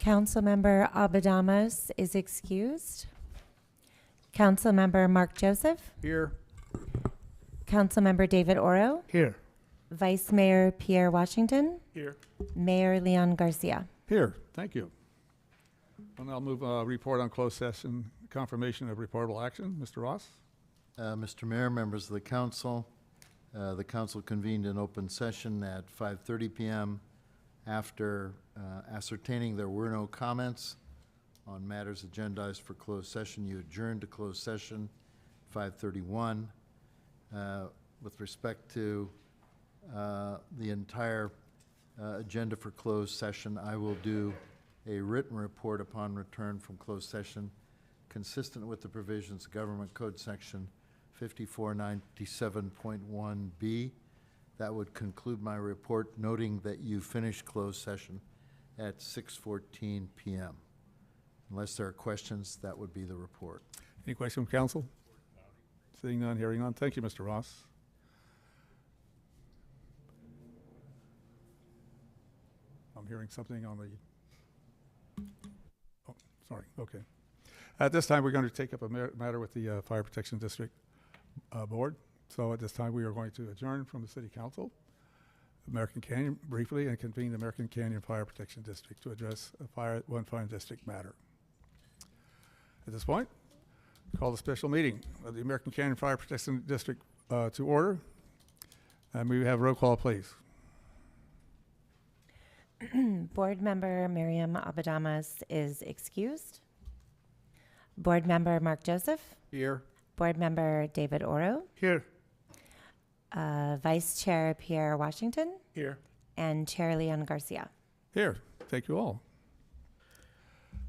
Councilmember Abadamas is excused. Councilmember Mark Joseph. Here. Councilmember David Oro. Here. Vice Mayor Pierre Washington. Here. Mayor Leon Garcia. Here. Thank you. And I'll move report on closed session, confirmation of reportable action. Mr. Ross? Mr. Mayor, members of the council convened an open session at 5:30 p.m. After ascertaining there were no comments on matters agendized for closed session, you adjourned to closed session 5:31. With respect to the entire agenda for closed session, I will do a written report upon return from closed session consistent with the provisions of Government Code Section 5497.1B. That would conclude my report, noting that you finished closed session at 6:14 p.m. Unless there are questions, that would be the report. Any question from council? Seeing none, hearing none. Thank you, Mr. Ross. I'm hearing something on the... Oh, sorry. Okay. At this time, we're going to take up a matter with the Fire Protection District Board. So at this time, we are going to adjourn from the City Council, American Canyon, briefly, and convene the American Canyon Fire Protection District to address a One Fire District matter. At this point, call the special meeting of the American Canyon Fire Protection District to order. And we have roll call, please. Board Member Miriam Abadamas is excused. Board Member Mark Joseph. Here. Board Member David Oro. Here. Vice Chair Pierre Washington. Here. And Chair Leon Garcia. Here. Thank you all.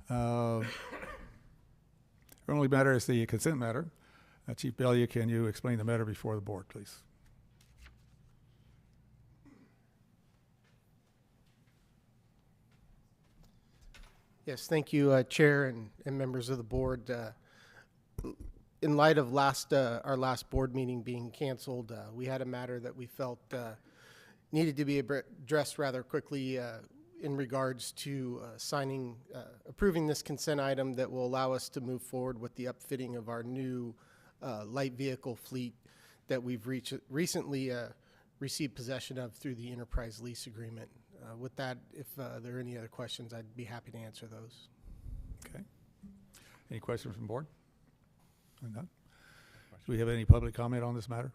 The only matter is the consent matter. Chief Belia, can you explain the matter before the board, please? Yes, thank you, Chair and members of the board. In light of our last board meeting being canceled, we had a matter that we felt needed to be addressed rather quickly in regards to approving this consent item that will allow us to move forward with the upfitting of our new light vehicle fleet that we've recently received possession of through the enterprise lease agreement. With that, if there are any other questions, I'd be happy to answer those. Okay. Any questions from the board? None? Do we have any public comment on this matter?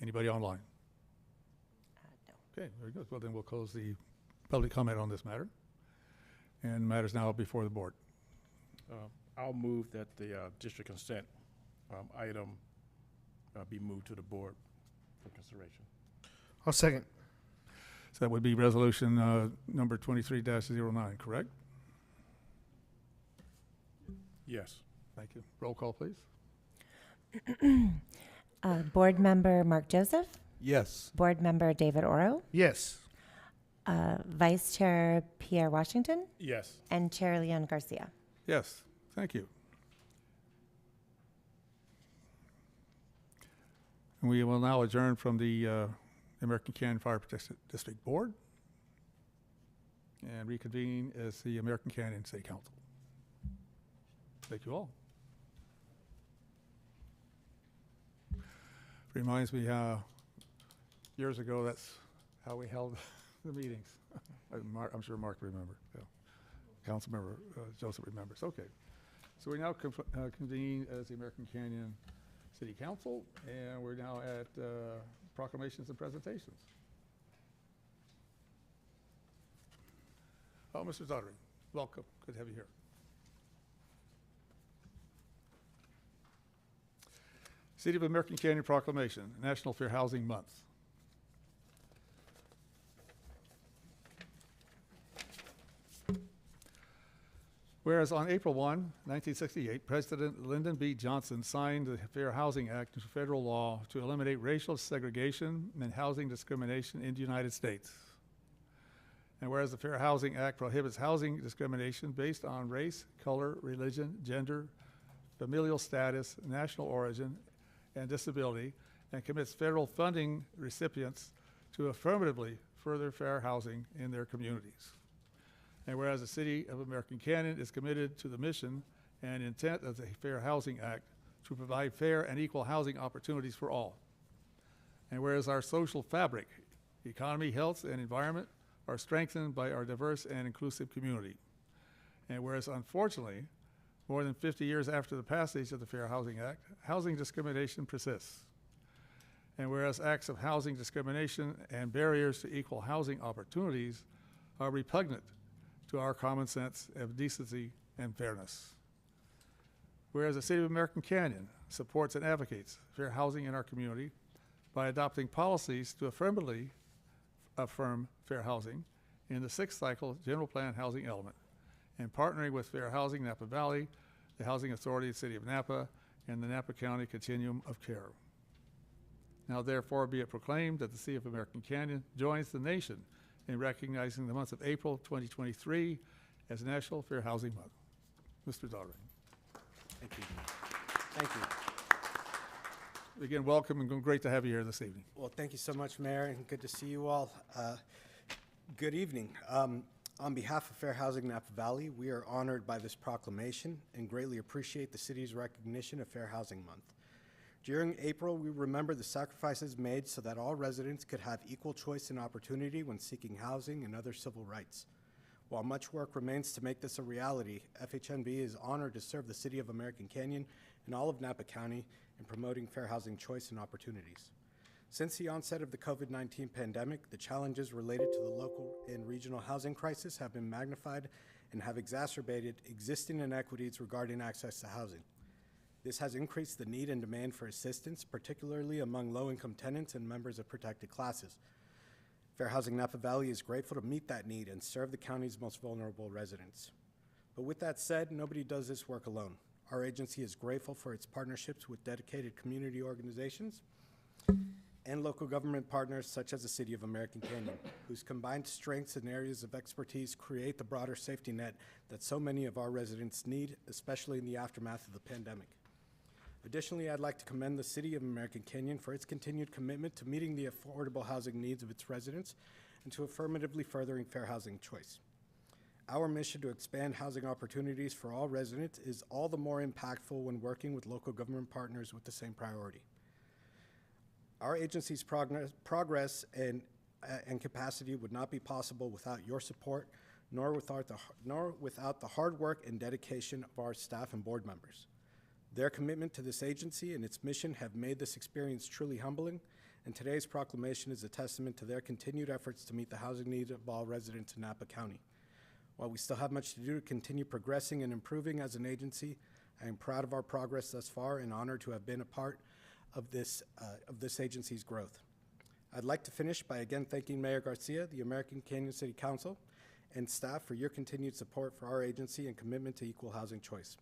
Anybody online? No. Okay, very good. Well, then we'll close the public comment on this matter. And matters now before the board. I'll move that the district consent item be moved to the board for consideration. I'll second. So that would be resolution number 23-09, correct? Yes. Thank you. Roll call, please. Board Member Mark Joseph. Yes. Board Member David Oro. Yes. Vice Chair Pierre Washington. Yes. And Chair Leon Garcia. Yes. Thank you. And we will now adjourn from the American Canyon Fire Protection District Board and reconvene as the American Canyon City Council. Thank you all. Reminds me how years ago that's how we held the meetings. I'm sure Mark remembers. Yeah. Councilmember Joseph remembers. Okay. So we now convene as the American Canyon City Council, and we're now at proclamations and presentations. Oh, Mr. Zoddery, welcome. Good to have you here. City of American Canyon Proclamation, National Fair Housing Month. Whereas on April 1, 1968, President Lyndon B. Johnson signed the Fair Housing Act into federal law to eliminate racial segregation and housing discrimination in the United States. And whereas the Fair Housing Act prohibits housing discrimination based on race, color, religion, gender, familial status, national origin, and disability, and commits federal funding recipients to affirmatively further fair housing in their communities. And whereas the City of American Canyon is committed to the mission and intent of the Fair Housing Act to provide fair and equal housing opportunities for all. And whereas our social fabric, economy, health, and environment are strengthened by our diverse and inclusive community. And whereas, unfortunately, more than 50 years after the passage of the Fair Housing Act, housing discrimination persists. And whereas acts of housing discrimination and barriers to equal housing opportunities are repugnant to our common sense of decency and fairness. Whereas the City of American Canyon supports and advocates fair housing in our community by adopting policies to affirmatively affirm fair housing in the 6th cycle general plan housing element, and partnering with Fair Housing Napa Valley, the Housing Authority of the City of Napa, and the Napa County Continuum of Care. Now therefore be it proclaimed that the City of American Canyon joins the nation in recognizing the month of April 2023 as National Fair Housing Month. Mr. Dahlgren. Thank you. Thank you. Again, welcome and great to have you here this evening. Well, thank you so much, Mayor, and good to see you all. Good evening. On behalf of Fair Housing Napa Valley, we are honored by this proclamation and greatly appreciate the city's recognition of Fair Housing Month. During April, we remember the sacrifices made so that all residents could have equal choice and opportunity when seeking housing and other civil rights. While much work remains to make this a reality, FHNV is honored to serve the City of American Canyon and all of Napa County in promoting fair housing choice and opportunities. Since the onset of the COVID-19 pandemic, the challenges related to the local and regional housing crisis have been magnified and have exacerbated existing inequities regarding access to housing. This has increased the need and demand for assistance, particularly among low-income tenants and members of protected classes. Fair Housing Napa Valley is grateful to meet that need and serve the county's most vulnerable residents. But with that said, nobody does this work alone. Our agency is grateful for its partnerships with dedicated community organizations and local government partners such as the City of American Canyon, whose combined strengths and areas of expertise create the broader safety net that so many of our residents need, especially in the aftermath of the pandemic. Additionally, I'd like to commend the City of American Canyon for its continued commitment to meeting the affordable housing needs of its residents and to affirmatively furthering fair housing choice. Our mission to expand housing opportunities for all residents is all the more impactful when working with local government partners with the same priority. Our agency's progress and capacity would not be possible without your support, nor without the hard work and dedication of our staff and board members. Their commitment to this agency and its mission have made this experience truly humbling, and today's proclamation is a testament to their continued efforts to meet the housing needs of all residents in Napa County. While we still have much to do to continue progressing and improving as an agency, I am proud of our progress thus far and honored to have been a part of this agency's growth. I'd like to finish by again thanking Mayor Garcia, the American Canyon City Council, and staff for your continued support for our agency and commitment to equal housing choice.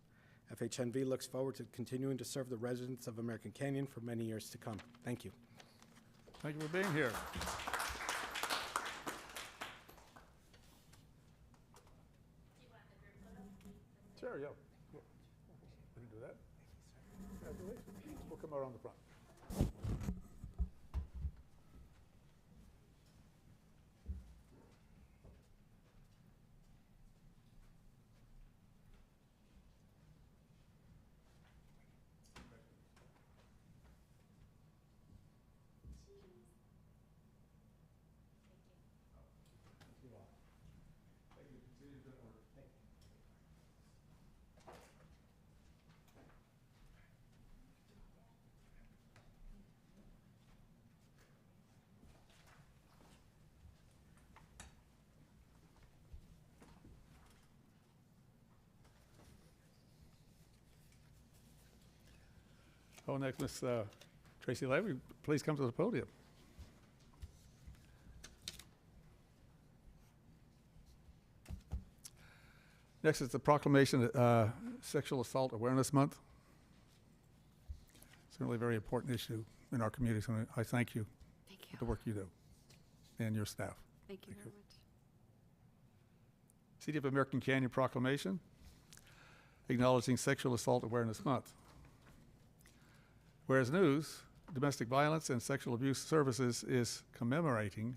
FHNV looks forward to continuing to serve the residents of American Canyon for many years to come. Thank you. Thank you for being here. Sure, yeah. We can do that. Congratulations. We'll come around the front. Oh, next, Miss Tracy Levy, please come to the podium. Next is the proclamation of Sexual Assault Awareness Month. Certainly a very important issue in our community, so I thank you Thank for you. the work you do and your staff. Thank you Thank very you. much. City of American Canyon Proclamation acknowledging Sexual Assault Awareness Month. Whereas News, Domestic Violence and Sexual Abuse Services is commemorating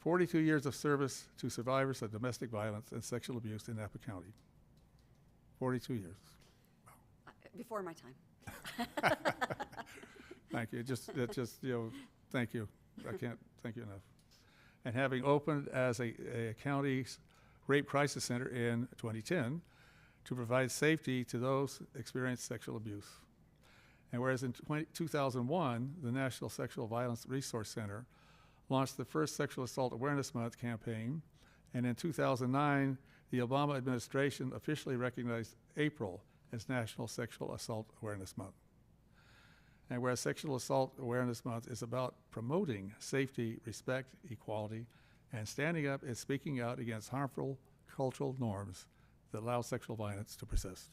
42 years of service to survivors of domestic violence and sexual abuse in Napa County. 42 years. Before my time. Thank you. Thank you. I can't thank you enough. And having opened as a county rape crisis center in 2010 to provide safety to those experiencing sexual abuse. And whereas in 2001, the National Sexual Violence Resource Center launched the first Sexual Assault Awareness Month campaign, and in 2009, the Obama administration officially recognized April as National Sexual Assault Awareness Month. And whereas Sexual Assault Awareness Month is about promoting safety, respect, equality, and standing up and speaking out against harmful cultural norms that allow sexual violence to persist.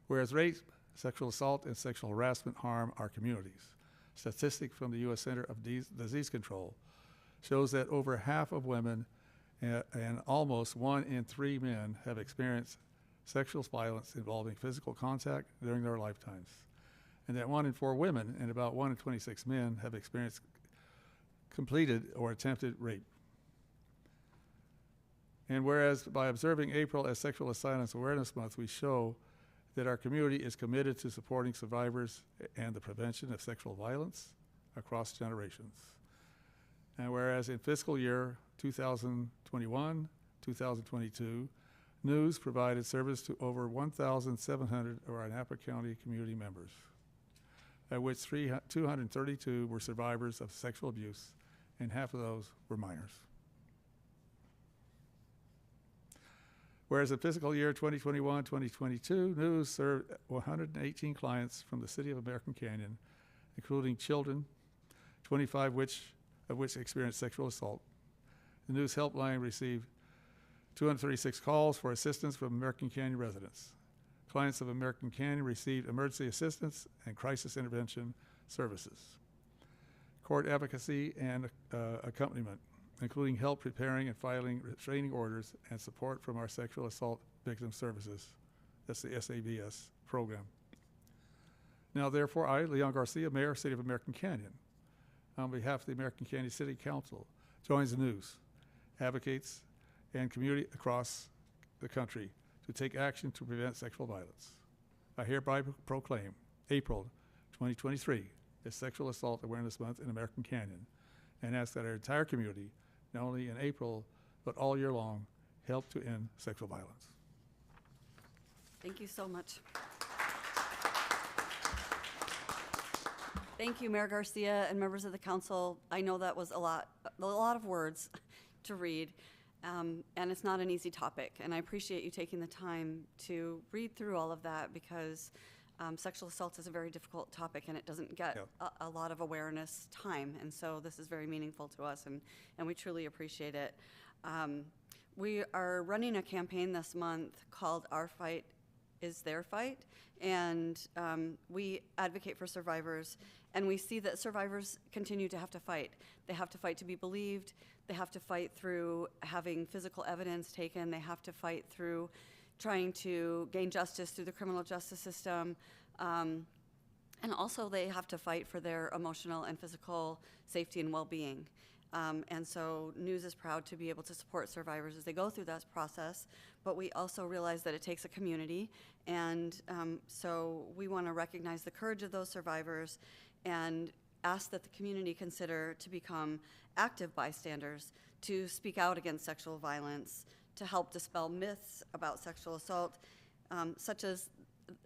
Whereas rape, sexual assault, and sexual harassment harm our communities, statistics from the U.S. Center of Disease Control shows that over half of women and almost 1 in 3 men have experienced sexual violence involving physical contact during their lifetimes, and that 1 in 4 women and about 1 in 26 men have experienced completed or attempted rape. And whereas by observing April as Sexual Assault Awareness Month, we show that our community is committed to supporting survivors and the prevention of sexual violence across generations. And whereas in fiscal year 2021, 2022, News provided service to over 1,700 of our Napa County community members, of which 232 were survivors of sexual abuse, and half of those were minors. Whereas in fiscal year 2021-2022, News served 118 clients from the city of American Canyon, including children, 25 of which experienced sexual assault. The News helpline received 236 calls for assistance from American Canyon residents. Clients of American Canyon received emergency assistance and crisis intervention services, court advocacy and accompaniment, including help preparing and filing restraining orders and support from our Sexual Assault Victim Services, that's the SAVS program. Now, therefore, I, Leon Garcia, Mayor, City of American Canyon, on behalf of the American Canyon City Council, joins the News, advocates, and community across the country to take action to prevent sexual violence. I hereby proclaim April 2023 as Sexual Assault Awareness Month in American Canyon, and ask that our entire community, not only in April, but all year long, help to end sexual violence. Thank you so much. Thank you, Mayor Garcia and members of the council. I know that was a lot of words to read, and it's not an easy topic. And I appreciate you taking the time to read through all of that, because sexual assault is a very difficult topic, and it doesn't get a lot of awareness time. And so this is very meaningful to us, and we truly appreciate it. We are running a campaign this month called Our Fight is Their Fight, and we advocate for survivors, and we see that survivors continue to have to fight. They have to fight to be believed. They have to fight through having physical evidence taken. They have to fight through trying to gain justice through the criminal justice system. And also they have to fight for their emotional and physical safety and well-being. And so News is proud to be able to support survivors as they go through that process, but we also realize that it takes a community, and so we want to recognize the courage of those survivors and ask that the community consider to become active bystanders, to speak out against sexual violence, to help dispel myths about sexual assault, such as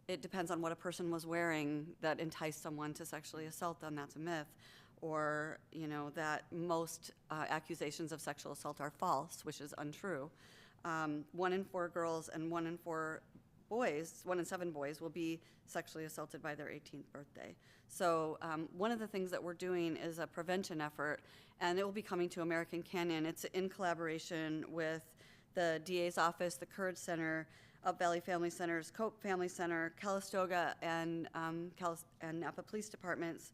it depends on what a person was wearing that enticed someone to sexually assault them, that's a myth. Or, you know, that most accusations of sexual assault are false, which is untrue. 1 in 4 girls and 1 in 4 boys, 1 in 7 boys will be sexually assaulted by their 18th birthday. So one of the things that we're doing is a prevention effort, and it will be coming to American Canyon. It's in collaboration with the DA's office, the Courage Center, Up Valley Family Centers, Cope Family Center, Calistoga, and Napa Police Departments.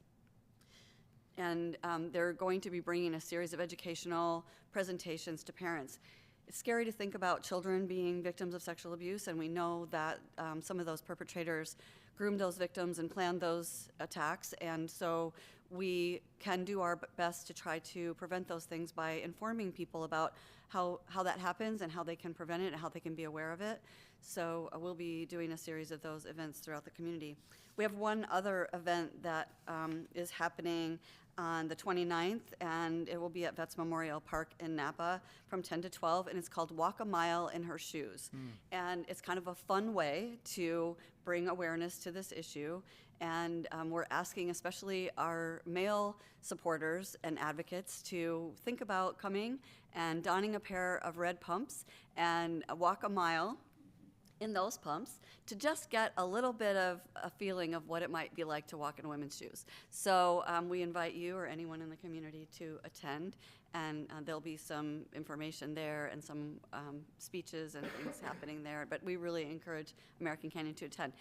And they're going to be bringing a series of educational presentations to parents. It's scary to think about children being victims of sexual abuse, and we know that some of those perpetrators groomed those victims and planned those attacks. And so we can do our best to try to prevent those things by informing people about how that happens and how they can prevent it and how they can be aware of it. So we'll be doing a series of those events throughout the community. We have one other event that is happening on the 29th, and it will be at Vets Memorial Park in Napa from 10 to 12, and it's called Walk a Mile in Her Shoes. And it's kind of a fun way to bring awareness to this issue. And we're asking especially our male supporters and advocates to think about coming and donning a pair of red pumps and walk a mile in those pumps to just get a little bit of a feeling of what it might be like to walk in women's shoes. So we invite you or anyone in the community to attend, and there'll be some information there and some speeches and things happening there, but we really encourage American Canyon to attend.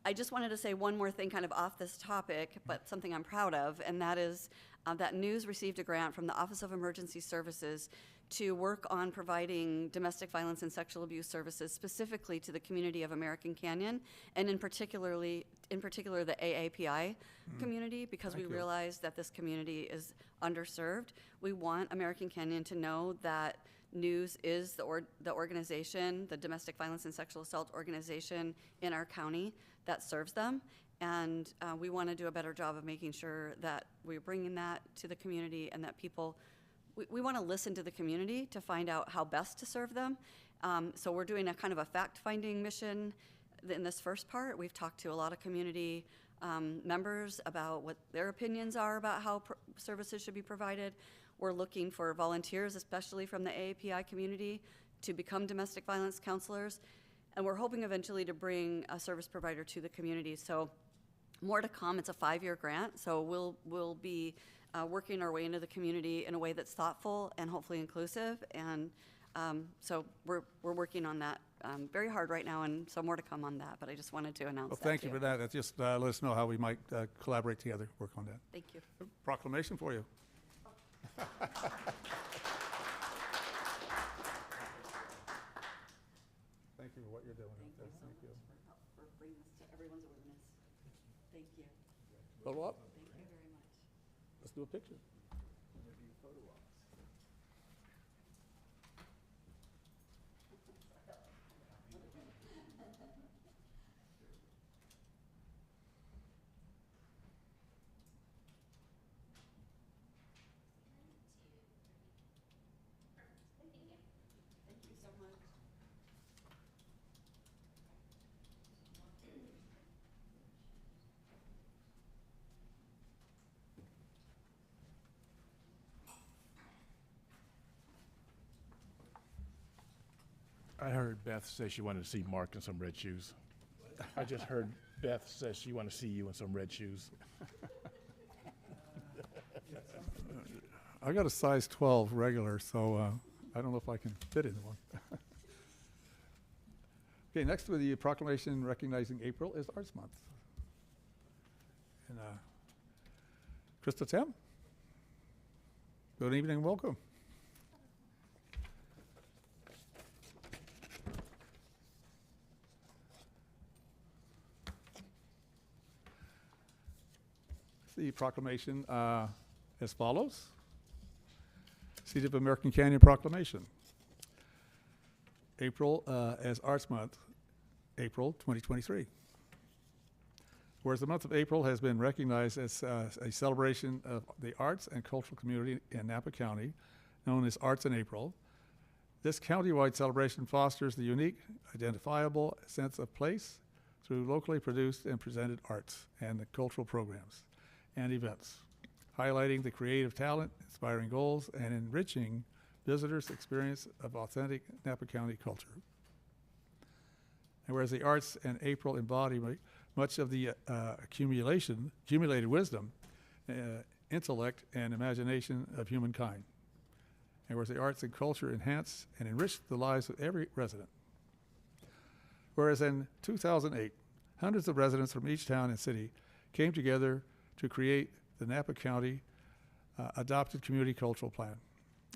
I just wanted to say one more thing kind of off this topic, but something I'm proud of, and that is that News received a grant from the Office of Emergency Services to work on providing domestic violence and sexual abuse services specifically to the community of American Canyon, and in particular the AAPI community, because Thank we you. realize that this community is underserved. We want American Canyon to know that News is the organization, the domestic violence and sexual assault organization in our county that serves them. And we want to do a better job of making sure that we're bringing that to the community, and that people, we want to listen to the community to find out how best to serve them. So we're doing a kind of a fact-finding mission in this first part. We've talked to a lot of community members about what their opinions are about how services should be provided. We're looking for volunteers, especially from the AAPI community, to become domestic violence counselors. And we're hoping eventually to bring a service provider to the community. So more to come. It's a 5-year grant, so we'll be working our way into the community in a way that's thoughtful and hopefully inclusive. And so we're working on that very hard right now, and so more to come on that. But I just wanted to announce Well, that thank you too. for that. That just let us know how we might collaborate together, work on that. Thank you. Proclamation for you. Thank you for what you're doing. Thank you. For bringing this to everyone's awareness. Thank you. Photo op? Thank you very much. Let's do a picture. Thank you so much. I heard Beth say she wanted to see Mark in some red shoes. I just heard Beth say she wanted to see you in some red shoes. I got a size 12 regular, so I don't know if I can fit in one. Okay, next with the proclamation recognizing April is Arts Month. And Krista Tam, good evening and welcome. The proclamation as follows. Seat of American Canyon Proclamation. April as Arts Month, April 2023. Whereas the month of April has been recognized as a celebration of the arts and cultural community in Napa County, known as Arts in April, this countywide celebration fosters the unique, identifiable sense of place through locally produced and presented arts and the cultural programs and events, highlighting the creative talent, inspiring goals, and enriching visitors' experience of authentic Napa County culture. And whereas the arts and April embody much of the accumulated wisdom, intellect, and imagination of humankind. And whereas the arts and culture enhance and enrich the lives of every resident. Whereas in 2008, hundreds of residents from each town and city came together to create the Napa County Adopted Community Cultural Plan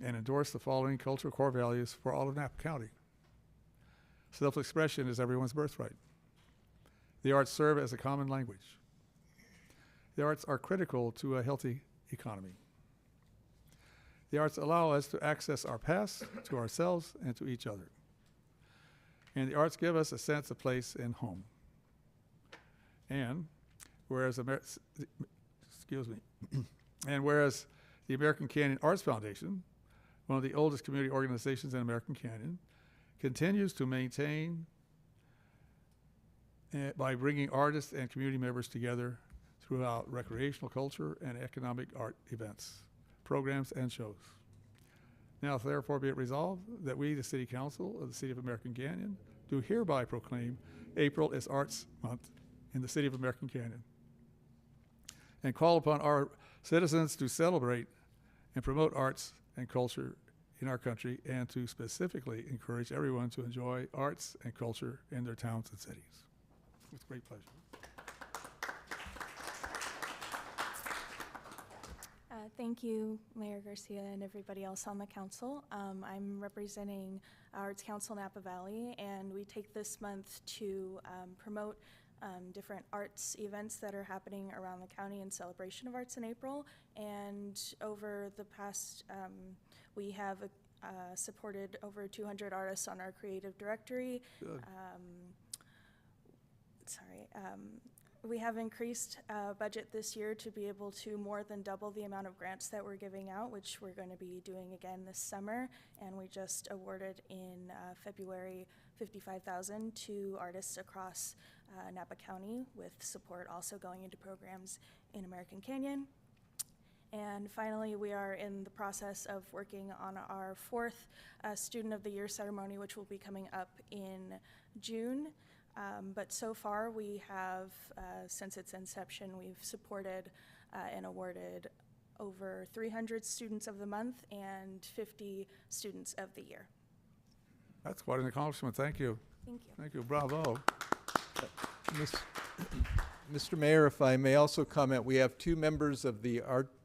and endorse the following cultural core values for all of Napa County. Self-expression is everyone's birthright. The arts serve as a common language. The arts are critical to a healthy economy. The arts allow us to access our past, to ourselves, and to each other. And the arts give us a sense of place and home. And whereas whereas the American Canyon Arts Foundation, one of the oldest community organizations in American Canyon, continues to maintain by bringing artists and community members together throughout recreational culture and economic art events, programs, and shows. Now, therefore, be it resolved that we, the City Council of the City of American Canyon, do hereby proclaim April as Arts Month in the City of American Canyon, and call upon our citizens to celebrate and promote arts and culture in our country, and to specifically encourage everyone to enjoy arts and culture in their towns and cities. With great pleasure. Thank you, Mayor Garcia and everybody else on the council. I'm representing Arts Council Napa Valley, and we take this month to promote different arts events that are happening around the county in celebration of arts in April. And over the past, we have supported over 200 artists on our creative directory. Good. We have increased budget this year to be able to more than double the amount of grants that we're giving out, which we're going to be doing again this summer. And we just awarded in February $55,000 to artists across Napa County, with support also going into programs in American Canyon. And finally, we are in the process of working on our fourth Student of the Year ceremony, which will be coming up in June. But so far, we have, since its inception, we've supported and awarded over 300 Students of the Month and 50 Students of the Year. That's quite an accomplishment. Thank you. Thank you. Thank you. Bravo. Mr. Mayor, if I may also comment, we have two members of the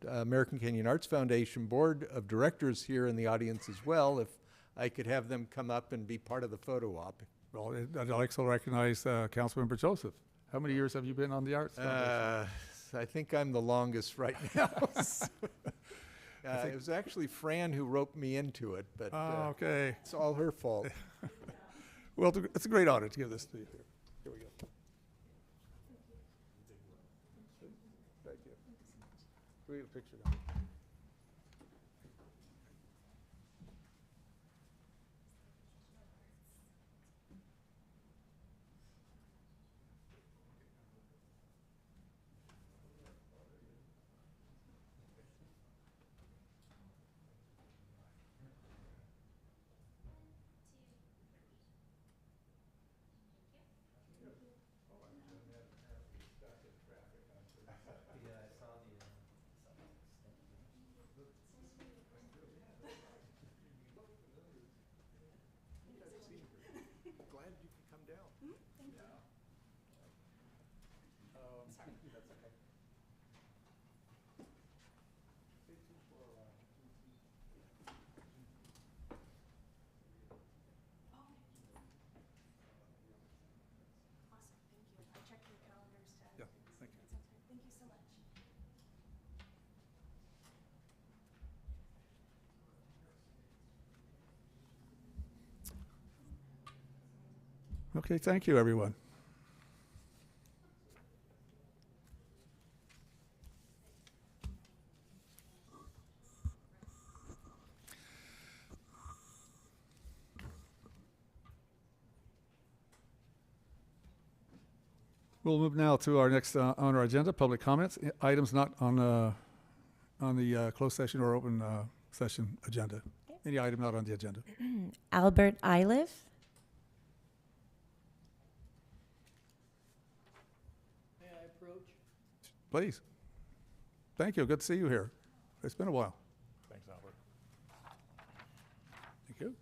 American Canyon Arts Foundation Board of Directors here in the audience as well. If I could have them come up and be part of the photo op. Well, I'd also recognize Councilmember Joseph. How many years have you been on the Arts Foundation? I think I'm the longest right now. It was actually Fran who roped me into it, but Okay. it's all her fault. Well, it's a great honor to give this to you. Here we go. Thank you. Can we get a picture now? Glad you could come down. Awesome, thank you. I checked your calendars to. Yeah, thank you. Thank you so much. Okay, thank you, everyone. We'll move now to our next on our agenda, public comments, items not on the closed session or open session agenda. Any item not on the agenda. Albert Iliff. May I approach? Please. Thank you. Good to see you here. It's been a while. Thanks, Albert. Thank you.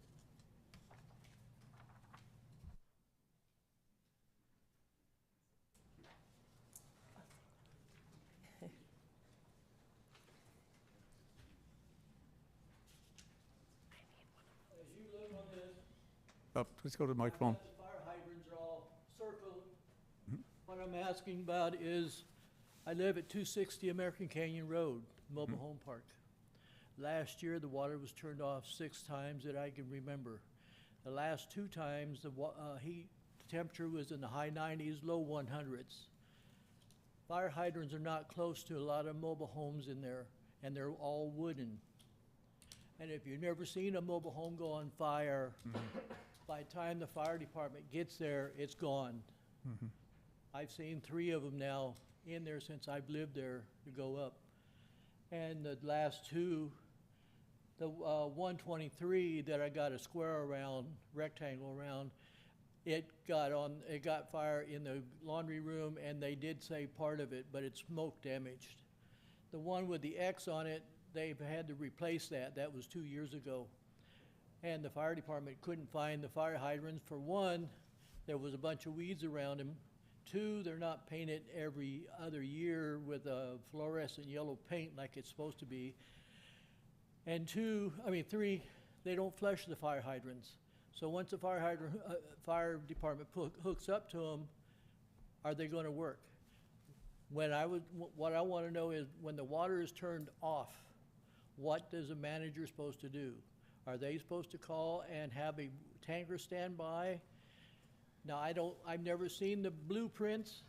As you look on this, Please go to the microphone. fire hydrants are all circled. What I'm asking about is I live at 260 American Canyon Road, mobile home park. Last year, the water was turned off 6 times that I can remember. The last 2 times, the temperature was in the high 90s, low 100s. Fire hydrants are not close to a lot of mobile homes in there, and they're all wooden. And if you've never seen a mobile home go on fire, by the time the fire department gets there, it's gone. I've seen 3 of them now in there since I've lived there to go up. And the last 2, the 123 that I got a square around, rectangle around, it got fire in the laundry room, and they did save part of it, but it's smoke damaged. The one with the X on it, they've had to replace that. That was 2 years ago. And the fire department couldn't find the fire hydrants. For one, there was a bunch of weeds around them. 2, they're not painted every other year with a fluorescent yellow paint like it's supposed to be. And 3, they don't flush the fire hydrants. So once the fire department hooks up to them, are they going to work? What I want to know is when the water is turned off, what is a manager supposed to do? Are they supposed to call and have a tanker stand by? Now, I've never seen the blueprints.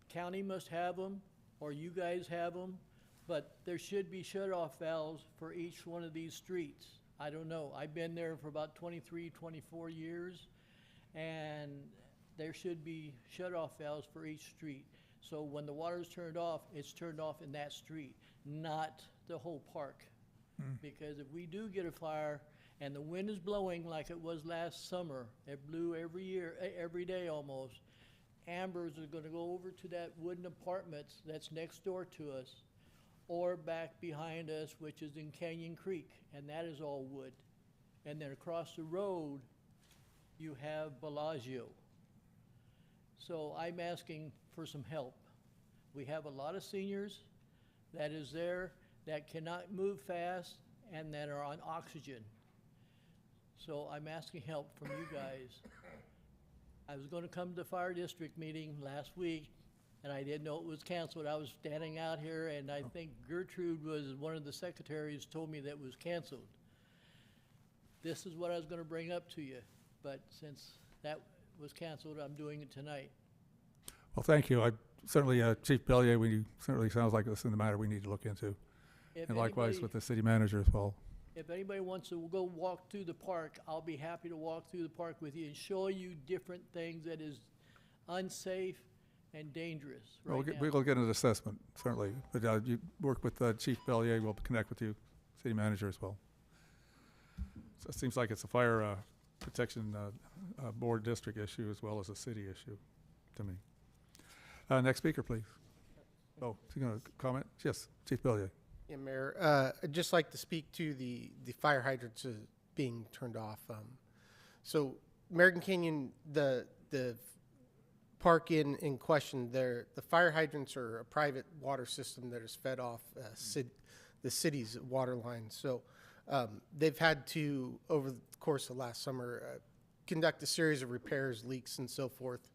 County must have them, or you guys have them, but there should be shut-off valves for each one of these streets. I don't know. I've been there for about 23, 24 years, and there should be shut-off valves for each street. So when the water is turned off, it's turned off in that street, not the whole park. Because if we do get a fire and the wind is blowing like it was last summer, it blew every year, every day almost, ambers are going to go over to that wooden apartments that's next door to us, or back behind us, which is in Canyon Creek, and that is all wood. And then across the road, you have Bellagio. So I'm asking for some help. We have a lot of seniors that is there that cannot move fast and that are on oxygen. So I'm asking help from you guys. I was going to come to the fire district meeting last week, and I didn't know it was canceled. I was standing out here, and I think Gertrude was one of the secretaries told me that it was canceled. This is what I was going to bring up to you, but since that was canceled, I'm doing it tonight. Well, thank you. Certainly, Chief Bellier, certainly sounds like this is a matter we need to look into. And likewise with the city manager as well. If anybody wants to go walk through the park, I'll be happy to walk through the park with you and show you different things that is unsafe and dangerous right now. We'll get an assessment, certainly. But you work with Chief Bellier, we'll connect with you, city manager as well. So it seems like it's a fire protection board district issue as well as a city issue to me. Next speaker, please. Oh, is he going to comment? Yes, Chief Bellier. Yeah, Mayor, I'd just like to speak to the fire hydrants being turned off. So American Canyon, the park in question, the fire hydrants are a private water system that is fed off the city's water line. So they've had to, over the course of last summer, conduct a series of repairs, leaks, and so forth.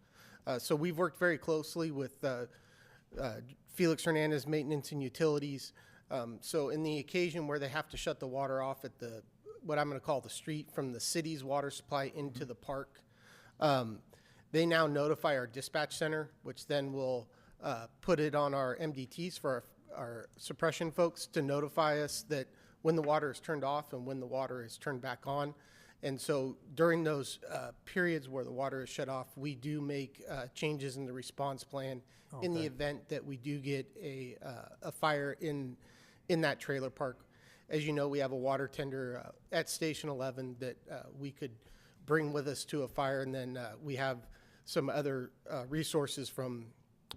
So we've worked very closely with Felix Hernandez Maintenance and Utilities. So in the occasion where they have to shut the water off at what I'm going to call the street from the city's water supply into the park, they now notify our dispatch center, which then will put it on our MDTs for our suppression folks to notify us that when the water is turned off and when the water is turned back on. And so during those periods where the water is shut off, we do make changes in the response plan in the event that we do get a fire in that trailer park. As you know, we have a water tender at Station 11 that we could bring with us to a fire, and then we have some other resources from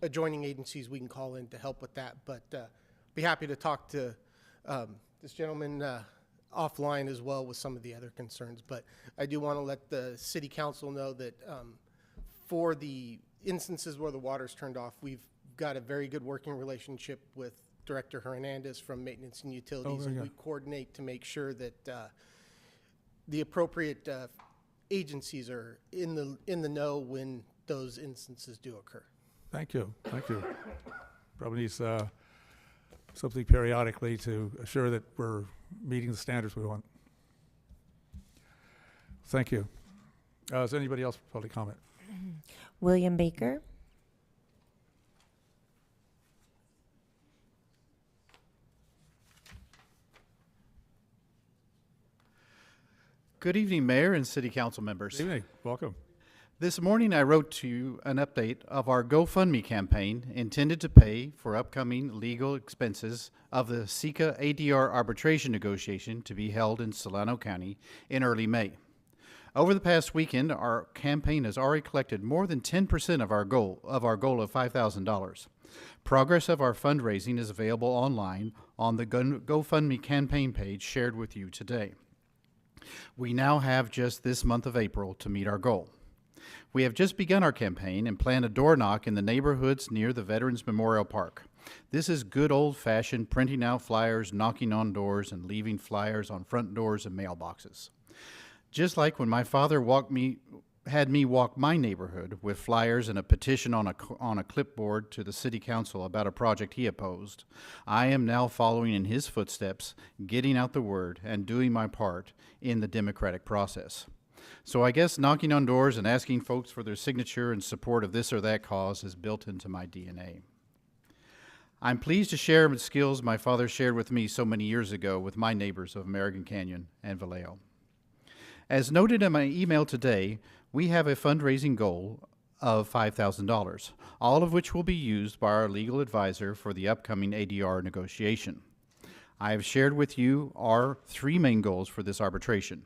adjoining agencies we can call in to help with that. But be happy to talk to this gentleman offline as well with some of the other concerns. But I do want to let the city council know that for the instances where the water's turned off, we've got a very good working relationship with Director Hernandez from Maintenance and Utilities, and we coordinate to make sure that the appropriate agencies are in the know when those instances do occur. Thank you, thank you. Probably needs something periodically to assure that we're meeting the standards we want. Thank you. Is anybody else for public comment? William Baker. Good evening, Mayor and City Council members. Good evening, welcome. This morning, I wrote to you an update of our GoFundMe campaign intended to pay for upcoming legal expenses of the SECA ADR arbitration negotiation to be held in Solano County in early May. Over the past weekend, our campaign has already collected more than 10% of our goal of $5,000. Progress of our fundraising is available online on the GoFundMe campaign page shared with you today. We now have just this month of April to meet our goal. We have just begun our campaign and plan a door knock in the neighborhoods near the Veterans Memorial Park. This is good old-fashioned printing out flyers, knocking on doors, and leaving flyers on front doors and mailboxes. Just like when my father had me walk my neighborhood with flyers and a petition on a clipboard to the city council about a project he opposed, I am now following in his footsteps, getting out the word and doing my part in the democratic process. So I guess knocking on doors and asking folks for their signature in support of this or that cause is built into my DNA. I'm pleased to share the skills my father shared with me so many years ago with my neighbors of American Canyon and Vallejo. As noted in my email today, we have a fundraising goal of $5,000, all of which will be used by our legal advisor for the upcoming ADR negotiation. I have shared with you our three main goals for this arbitration.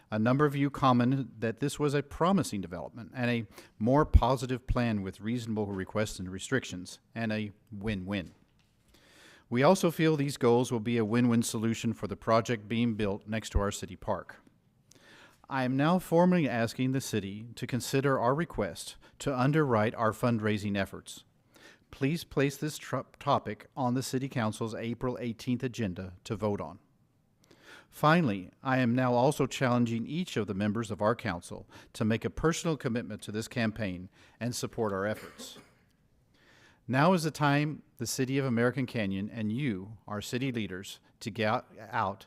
A number of you commented that this was a promising development and a more positive plan with reasonable requests and restrictions, and a win-win. We also feel these goals will be a win-win solution for the project being built next to our city park. I am now formally asking the city to consider our request to underwrite our fundraising efforts. Please place this topic on the City Council's April 18th agenda to vote on. Finally, I am now also challenging each of the members of our council to make a personal commitment to this campaign and support our efforts. Now is the time the City of American Canyon and you, our city leaders, to get out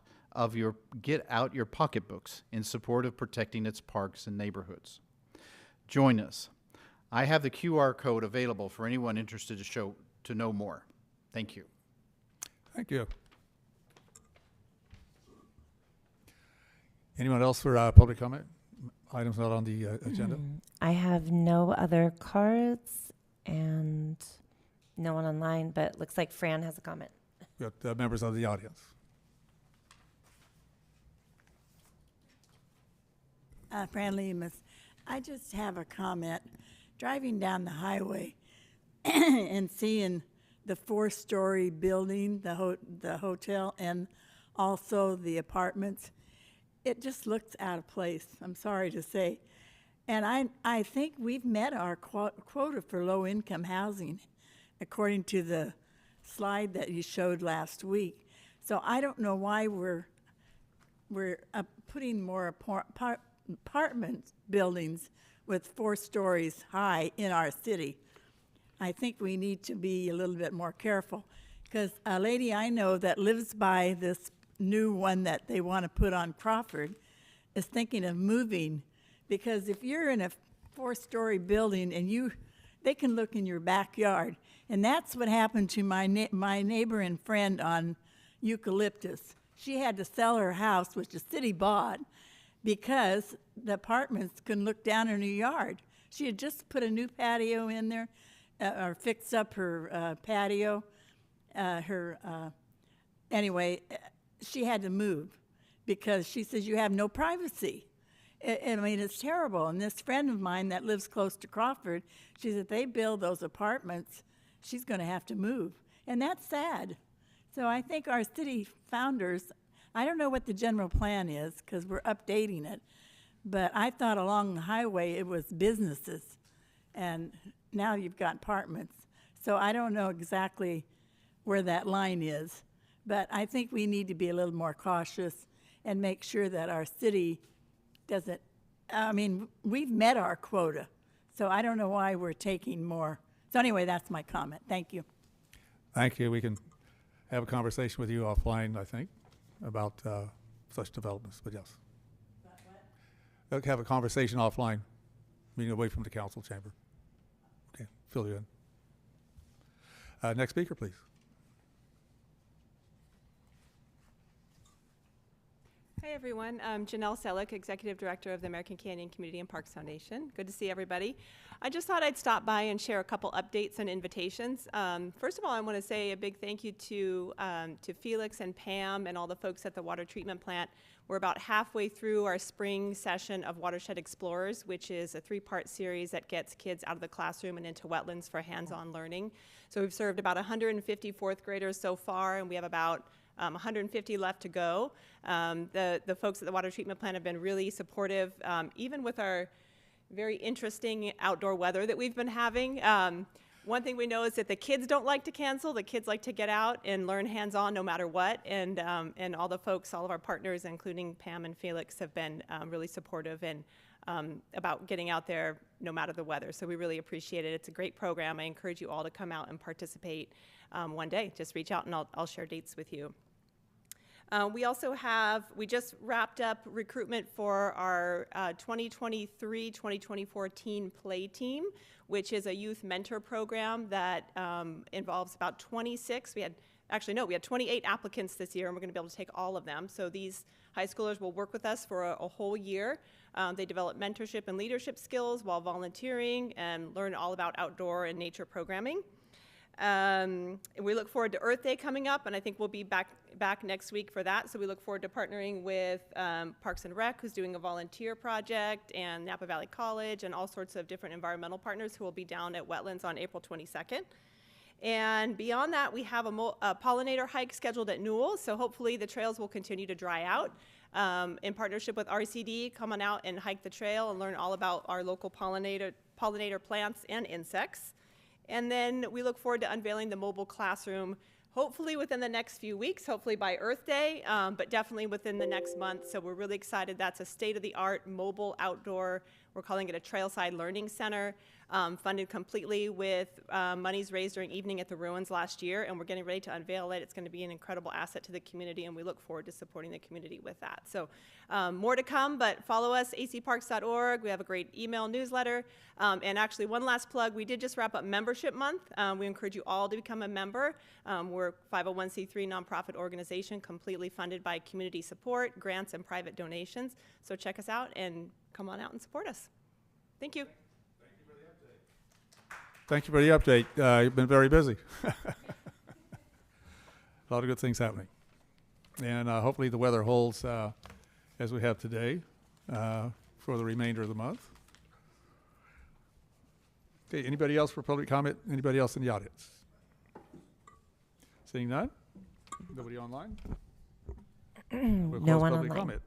your pocketbooks in support of protecting its parks and neighborhoods. Join us. I have the QR code available for anyone interested to know more. Thank you. Thank you. Anyone else for public comment? Items not on the agenda? I have no other cards and no one online, but looks like Fran has a comment. We got members of the audience. Fran Lemus. I just have a comment. Driving down the highway and seeing the 4-story building, the hotel, and also the apartments, it just looks out of place, I'm sorry to say. And I think we've met our quota for low-income housing, according to the slide that you showed last week. So I don't know why we're putting more apartment buildings with 4 stories high in our city. I think we need to be a little bit more careful, because a lady I know that lives by this new one that they want to put on Crawford is thinking of moving, because if you're in a 4-story building and they can look in your backyard, and that's what happened to my neighbor and friend on Eucalyptus. She had to sell her house, which the city bought, because the apartments couldn't look down in her yard. She had just put a new patio in there, or fixed up her patio. Anyway, she had to move because she says you have no privacy. I mean, it's terrible. And this friend of mine that lives close to Crawford, she said if they build those apartments, she's going to have to move. And that's sad. So I think our city founders, I don't know what the general plan is because we're updating it, but I thought along the highway it was businesses, and now you've got apartments. So I don't know exactly where that line is, but I think we need to be a little more cautious and make sure that our city doesn't, I mean, we've met our quota, so I don't know why we're taking more So anyway, that's my comment. Thank you. Thank you. We can have a conversation with you offline, I think, about such developments, but yes. We'll have a conversation offline, meeting away from the council chamber. Okay, fill you in. Next speaker, please. Hi, everyone. I'm Janelle Selleck, Executive Director of the American Canyon Community and Parks Foundation. Good to see everybody. I just thought I'd stop by and share a couple updates and invitations. First of all, I want to say a big thank you to Felix and Pam and all the folks at the water treatment plant. We're about halfway through our spring session of Watershed Explorers, which is a 3-part series that gets kids out of the classroom and into wetlands for hands-on learning. So we've served about 150 fourth graders so far, and we have about 150 left to go. The folks at the water treatment plant have been really supportive, even with our very interesting outdoor weather that we've been having. One thing we know is that the kids don't like to cancel. The kids like to get out and learn hands-on no matter what. And all the folks, all of our partners, including Pam and Felix, have been really supportive and about getting out there no matter the weather. So we really appreciate it. It's a great program. I encourage you all to come out and participate one day. Just reach out and I'll share dates with you. We just wrapped up recruitment for our 2023-2024 teen play team, which is a youth mentor program that involves about 26. We had 28 applicants this year, and we're going to be able to take all of them. So these high schoolers will work with us for a whole year. They develop mentorship and leadership skills while volunteering and learn all about outdoor and nature programming. We look forward to Earth Day coming up, and I think we'll be back next week for that. So we look forward to partnering with Parks and Rec, who's doing a volunteer project, and Napa Valley College, and all sorts of different environmental partners who will be down at Wetlands on April 22nd. And beyond that, we have a pollinator hike scheduled at Newell, so hopefully the trails will continue to dry out. In partnership with RCD, come on out and hike the trail and learn all about our local pollinator plants and insects. And then we look forward to unveiling the mobile classroom, hopefully within the next few weeks, hopefully by Earth Day, but definitely within the next month. So we're really excited. That's a state-of-the-art mobile outdoor, we're calling it a Trailside Learning Center, funded completely with monies raised during Evening at the Ruins last year, and we're getting ready to unveil it. It's going to be an incredible asset to the community, and we look forward to supporting the community with that. So more to come, but follow us, acparks.org. We have a great email newsletter. And actually, one last plug, we did just wrap up Membership Month. We encourage you all to become a member. We're a 501c3 nonprofit organization completely funded by community support, grants, and private donations. So check us out and come on out and support us. Thank you. Thank you for the update. You've been very busy. A lot of good things happening. And hopefully the weather holds as we have today for the remainder of the month. Okay, anybody else for public comment? Anybody else in the audience? Seeing none? Nobody online? We'll No close one public online. comment.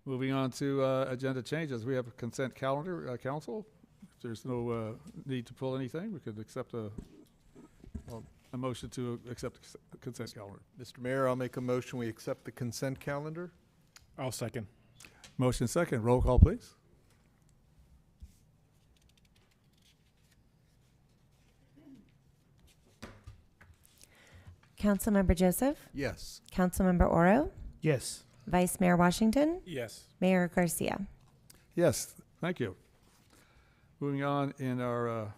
Moving on to agenda changes. We have a consent calendar, council. If there's no need to pull anything, we could accept a motion to accept the consent calendar. Mr. Mayor, I'll make a motion, we accept the consent calendar. I'll second. Motion second. Roll call, please. Councilmember Joseph, Yes. Councilmember Oro, Yes. Vice Mayor Washington, Yes. Mayor Garcia. Yes, thank you. Moving on in our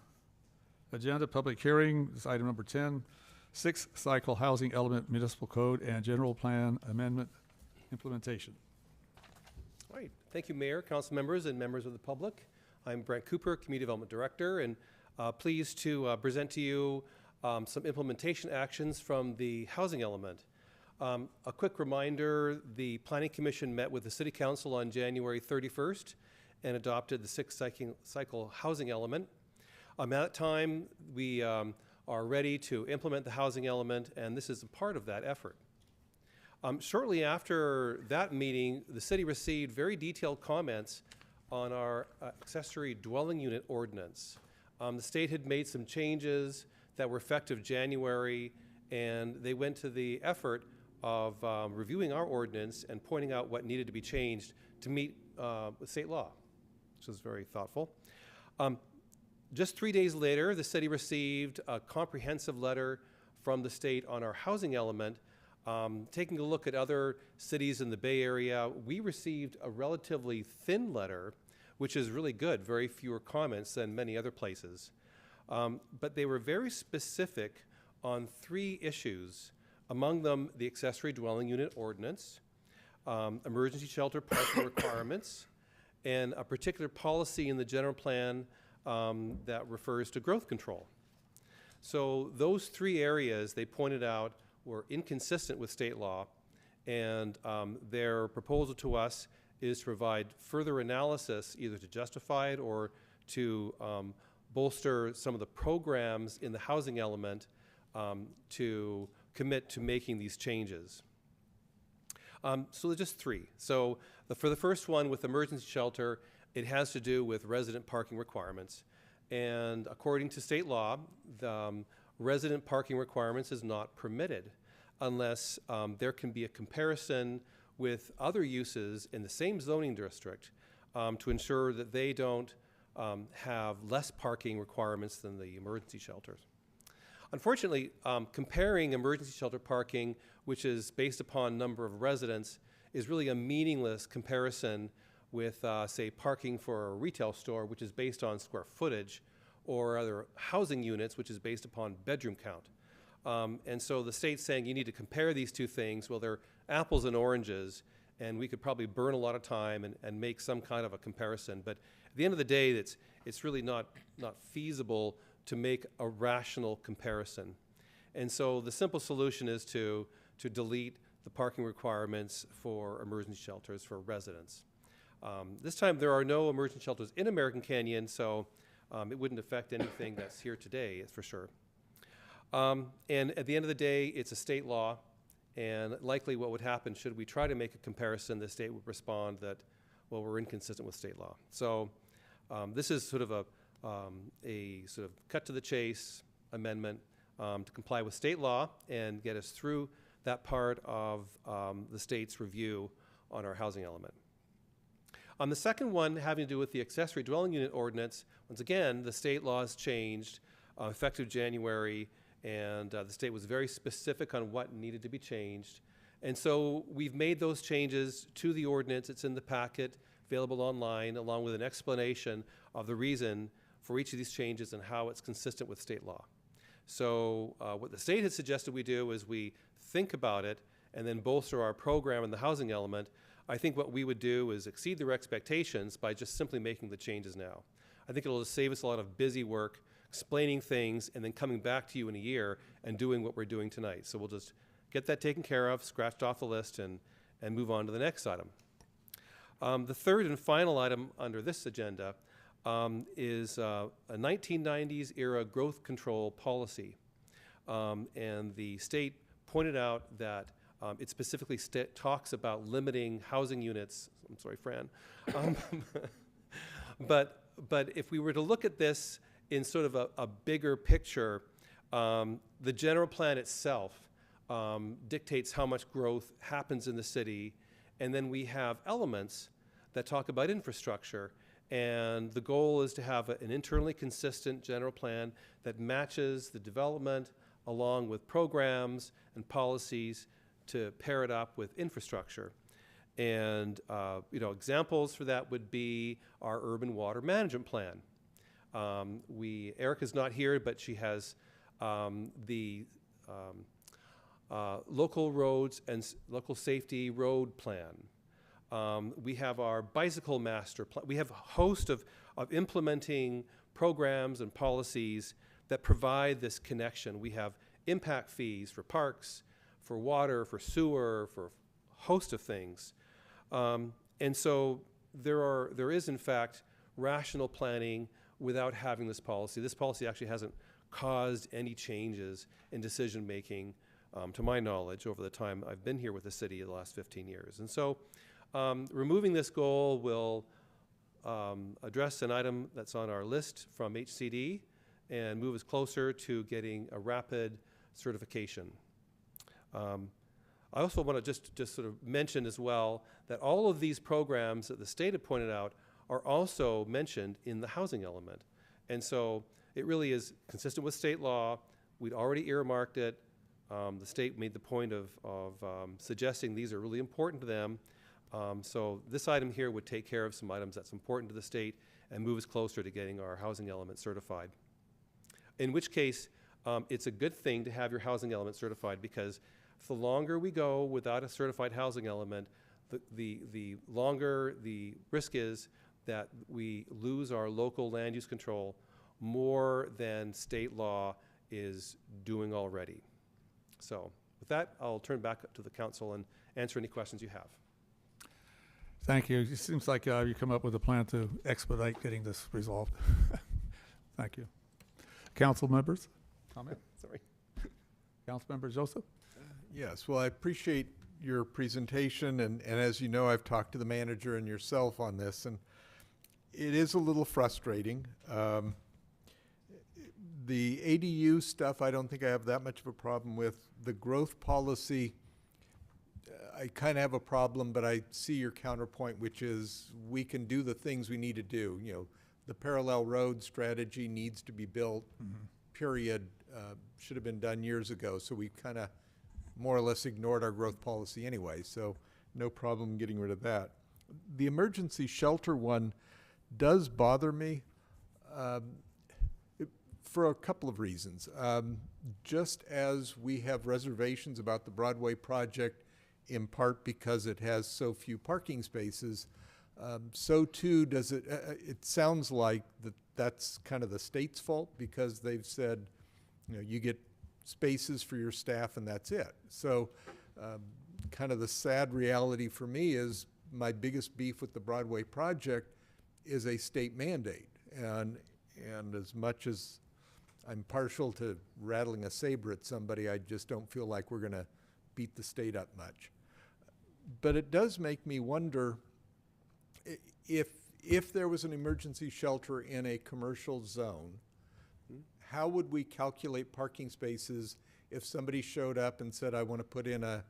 agenda, public hearing, this is item number 10, 6th Cycle Housing Element Municipal Code and General Plan Amendment Implementation. All right. Thank you, Mayor, council members, and members of the public. I'm Brent Cooper, Community Development Director, and pleased to present to you some implementation actions from the housing element. A quick reminder, the Planning Commission met with the City Council on January 31st and adopted the 6th cycle housing element. At that time, we are ready to implement the housing element, and this is a part of that effort. Shortly after that meeting, the city received very detailed comments on our accessory dwelling unit ordinance. The state had made some changes that were effective January, and they went to the effort of reviewing our ordinance and pointing out what needed to be changed to meet with state law, which was very thoughtful. Just 3 days later, the city received a comprehensive letter from the state on our housing element. Taking a look at other cities in the Bay Area, we received a relatively thin letter, which is really good, very fewer comments than many other places. But they were very specific on 3 issues, among them the accessory dwelling unit ordinance, emergency shelter parking requirements, and a particular policy in the general plan that refers to growth control. So those 3 areas they pointed out were inconsistent with state law, and their proposal to us is to provide further analysis either to justify it or to bolster some of the programs in the housing element to commit to making these changes. So there's just 3. So for the first one with emergency shelter, it has to do with resident parking requirements. And according to state law, the resident parking requirements is not permitted unless there can be a comparison with other uses in the same zoning district to ensure that they don't have less parking requirements than the emergency shelters. Unfortunately, comparing emergency shelter parking, which is based upon number of residents, is really a meaningless comparison with, say, parking for a retail store, which is based on square footage, or other housing units, which is based upon bedroom count. And so the state's saying you need to compare these 2 things. Well, they're apples and oranges, and we could probably burn a lot of time and make some kind of a comparison. But at the end of the day, it's really not feasible to make a rational comparison. And so the simple solution is to delete the parking requirements for emergency shelters for residents. This time there are no emergency shelters in American Canyon, so it wouldn't affect anything that's here today, that's for sure. And at the end of the day, it's a state law, and likely what would happen should we try to make a comparison, the state would respond that, well, we're inconsistent with state law. So this is sort of a sort of cut to the chase amendment to comply with state law and get us through that part of the state's review on our housing element. On the second one, having to do with the accessory dwelling unit ordinance, once again, the state law has changed effective January, and the state was very specific on what needed to be changed. And so we've made those changes to the ordinance. It's in the packet, available online, along with an explanation of the reason for each of these changes and how it's consistent with state law. So what the state has suggested we do is we think about it and then bolster our program in the housing element. I think what we would do is exceed their expectations by just simply making the changes now. I think it'll just save us a lot of busy work, explaining things, and then coming back to you in a year and doing what we're doing tonight. So we'll just get that taken care of, scratched off the list, and move on to the next item. The third and final item under this agenda is a 1990s era growth control policy. And the state pointed out that it specifically talks about limiting housing units. I'm sorry, Fran. But if we were to look at this in sort of a bigger picture, the general plan itself dictates how much growth happens in the city, and then we have elements that talk about infrastructure. And the goal is to have an internally consistent general plan that matches the development along with programs and policies to pair it up with infrastructure. And examples for that would be our urban water management plan. Erica's not here, but she has the local roads and local safety road plan. We have our bicycle master plan. We have a host of implementing programs and policies that provide this connection. We have impact fees for parks, for water, for sewer, for a host of things. And so there is, in fact, rational planning without having this policy. This policy actually hasn't caused any changes in decision-making, to my knowledge, over the time I've been here with the city the last 15 years. And so removing this goal will address an item that's on our list from HCD and move us closer to getting a rapid certification. I also want to just sort of mention as well that all of these programs that the state had pointed out are also mentioned in the housing element. And so it really is consistent with state law. We'd already earmarked it. The state made the point of suggesting these are really important to them. So this item here would take care of some items that's important to the state and move us closer to getting our housing element certified. In which case, it's a good thing to have your housing element certified, because the longer we go without a certified housing element, the longer the risk is that we lose our local land use control more than state law is doing already. So with that, I'll turn back to the council and answer any questions you have. Thank you. It seems like you come up with a plan to expedite getting this resolved. Thank you. Council members, comment? Sorry. Councilmember Joseph? Yes, well, I appreciate your presentation, and as you know, I've talked to the manager and yourself on this, and it is a little frustrating. The ADU stuff, I don't think I have that much of a problem with. The growth policy, I kind of have a problem, but I see your counterpoint, which is we can do the things we need to do. You know, the parallel road strategy needs to be built, period. Should have been done years ago, so we kind of more or less ignored our growth policy anyway, so no problem getting rid of that. The emergency shelter one does bother me for a couple of reasons. Just as we have reservations about the Broadway project, in part because it has so few parking spaces, so too does it, it sounds like that's kind of the state's fault, because they've said, you know, you get spaces for your staff and that's it. So kind of the sad reality for me is my biggest beef with the Broadway project is a state mandate. And as much as I'm partial to rattling a saber at somebody, I just don't feel like we're going to beat the state up much. But it does make me wonder if there was an emergency shelter in a commercial zone, how would we calculate parking spaces if somebody showed up and said, I want to put in a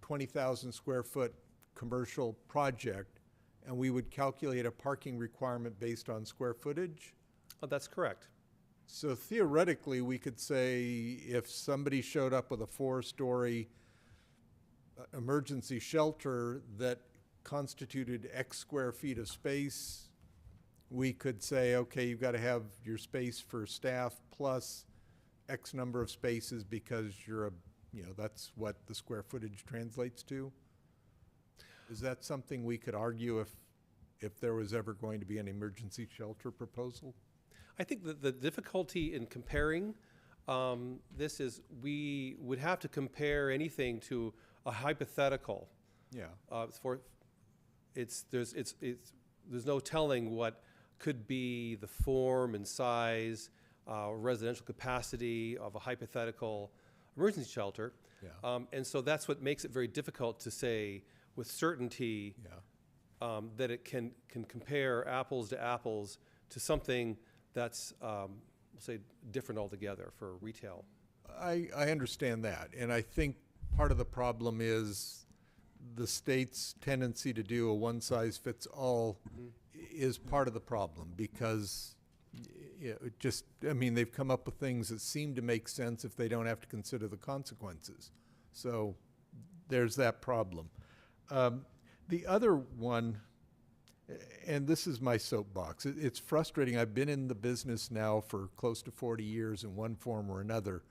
20,000 square foot commercial project, and we would calculate a parking requirement based on square footage? Oh, that's correct. So theoretically, we could say if somebody showed up with a 4-story emergency shelter that constituted X square feet of space, we could say, okay, you've got to have your space for staff plus X number of spaces because you're that's what the square footage translates to. Is that something we could argue if there was ever going to be an emergency shelter proposal? I think that the difficulty in comparing this is we would have to compare anything to a hypothetical. Yeah. There's no telling what could be the form and size, residential capacity of a hypothetical emergency shelter. Yeah. And so that's what makes it very difficult to say with certainty that it can compare apples to apples to something that's, we'll say, different altogether for retail. I understand that, and I think part of the problem is the state's tendency to do a one-size-fits-all is part of the problem, because they've come up with things that seem to make sense if they don't have to consider the consequences. So there's that problem. The other one, and this is my soapbox, it's frustrating. I've been in the business now for close to 40 years in one form or another.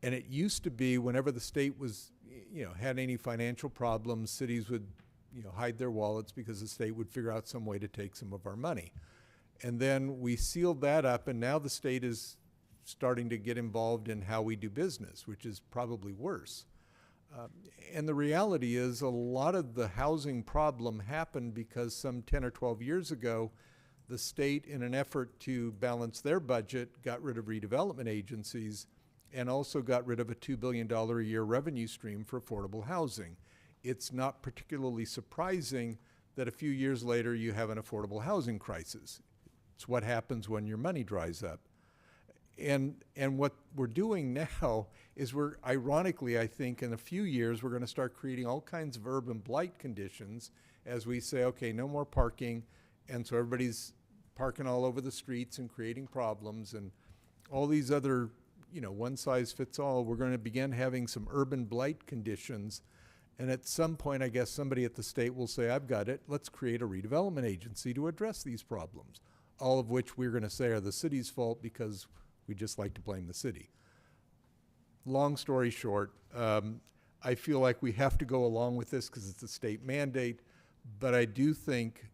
And it used to be whenever the state was, had any financial problems, cities would, hide their wallets because the state would figure out some way to take some of our money. And then we sealed that up, and now the state is starting to get involved in how we do business, which is probably worse. And the reality is a lot of the housing problem happened because some 10 or 12 years ago, the state, in an effort to balance their budget, got rid of redevelopment agencies and also got rid of a $2 billion a year revenue stream for affordable housing. It's not particularly surprising that a few years later you have an affordable housing crisis. It's what happens when your money dries up. And what we're doing now is we're, ironically, I think, in a few years, we're going to start creating all kinds of urban blight conditions as we say, okay, no more parking, and so everybody's parking all over the streets and creating problems and all these other, one size fits all. We're going to begin having some urban blight conditions. And at some point, I guess somebody at the state will say, I've got it. Let's create a redevelopment agency to address these problems. All of which we're going to say are the city's fault because we just like to blame the city. Long story short, I feel like we have to go along with this because it's a state mandate, but I do think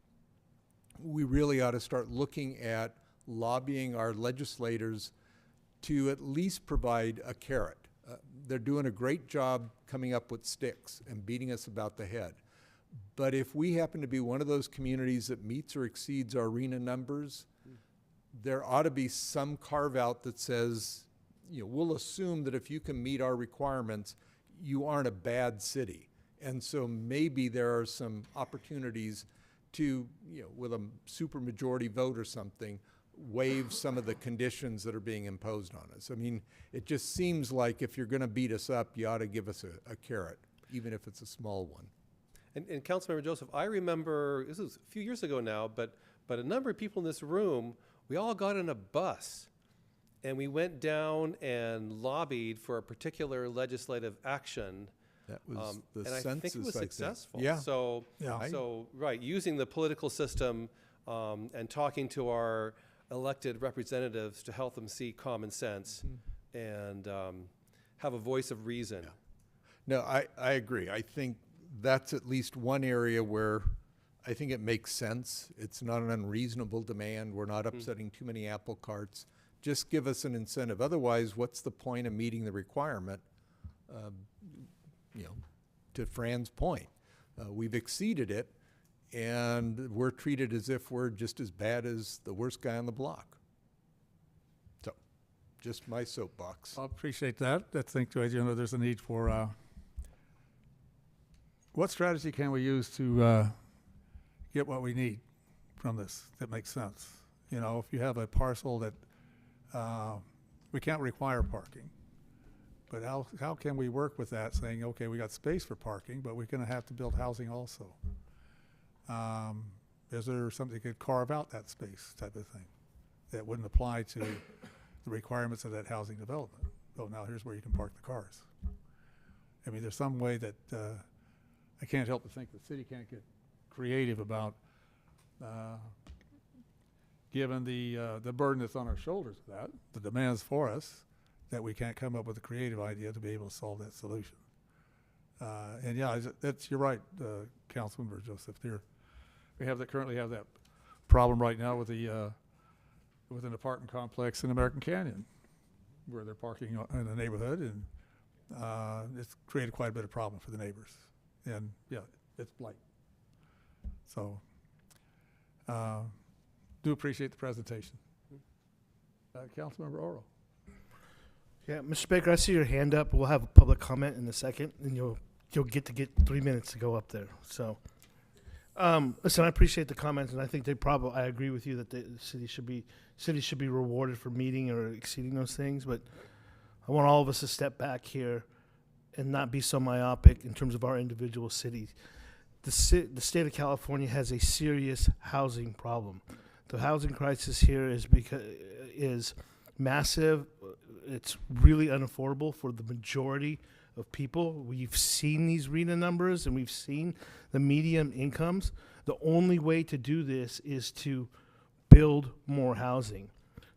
we really ought to start looking at lobbying our legislators to at least provide a carrot. They're doing a great job coming up with sticks and beating us about the head. But if we happen to be one of those communities that meets or exceeds our RHNA numbers, there ought to be some carve-out that says, we'll assume that if you can meet our requirements, you aren't a bad city. And so maybe there are some opportunities to, with a supermajority vote or something, waive some of the conditions that are being imposed on us. I mean, it just seems like if you're going to beat us up, you ought to give us a carrot, even if it's a small one. And Councilmember Joseph, I remember, this was a few years ago now, but a number of people in this room, we all got in a bus and we went down and lobbied for a particular legislative action. That was the and census, I think it was successful. Yeah. So, right, using the political system and talking to our elected representatives to help them see common sense and have a voice of reason. Yeah. No, I agree. I think that's at least one area where I think it makes sense. It's not an unreasonable demand. We're not upsetting too many apple carts. Just give us an incentive. Otherwise, what's the point of meeting the requirement? To Fran's point, we've exceeded it, and we're treated as if we're just as bad as the worst guy on the block. So, just my soapbox. I appreciate that. I think, there's a need for, what strategy can we use to get what we need from this that makes sense? If you have a parcel that we can't require parking, but how can we work with that, saying, okay, we got space for parking, but we're going to have to build housing also? Is there something that could carve out that space type of thing that wouldn't apply to the requirements of that housing development? Oh, now here's where you can park the cars. I mean, there's some way that I can't help but think the city can't get creative about given the burden that's on our shoulders of that, the demands for us, that we can't come up with a creative idea to be able to solve that solution. And yeah, you're right, Councilmember Joseph. We currently have that problem right now with with an apartment complex in American Canyon, where they're parking in the neighborhood, and it's created quite a bit of problem for the neighbors. And yeah, it's blight. So, do appreciate the presentation. Councilmember Oro. Yeah, Mr. Baker, I see your hand up. We'll have a public comment in a second, and you'll get 3 minutes to go up there. So, listen, I appreciate the comments, and I think I agree with you that the city should be rewarded for meeting or exceeding those things. But I want all of us to step back here and not be so myopic in terms of our individual cities. The state of California has a serious housing problem. The housing crisis here is massive. It's really unaffordable for the majority of people. We've seen these RHNA numbers and we've seen the median incomes. The only way to do this is to build more housing.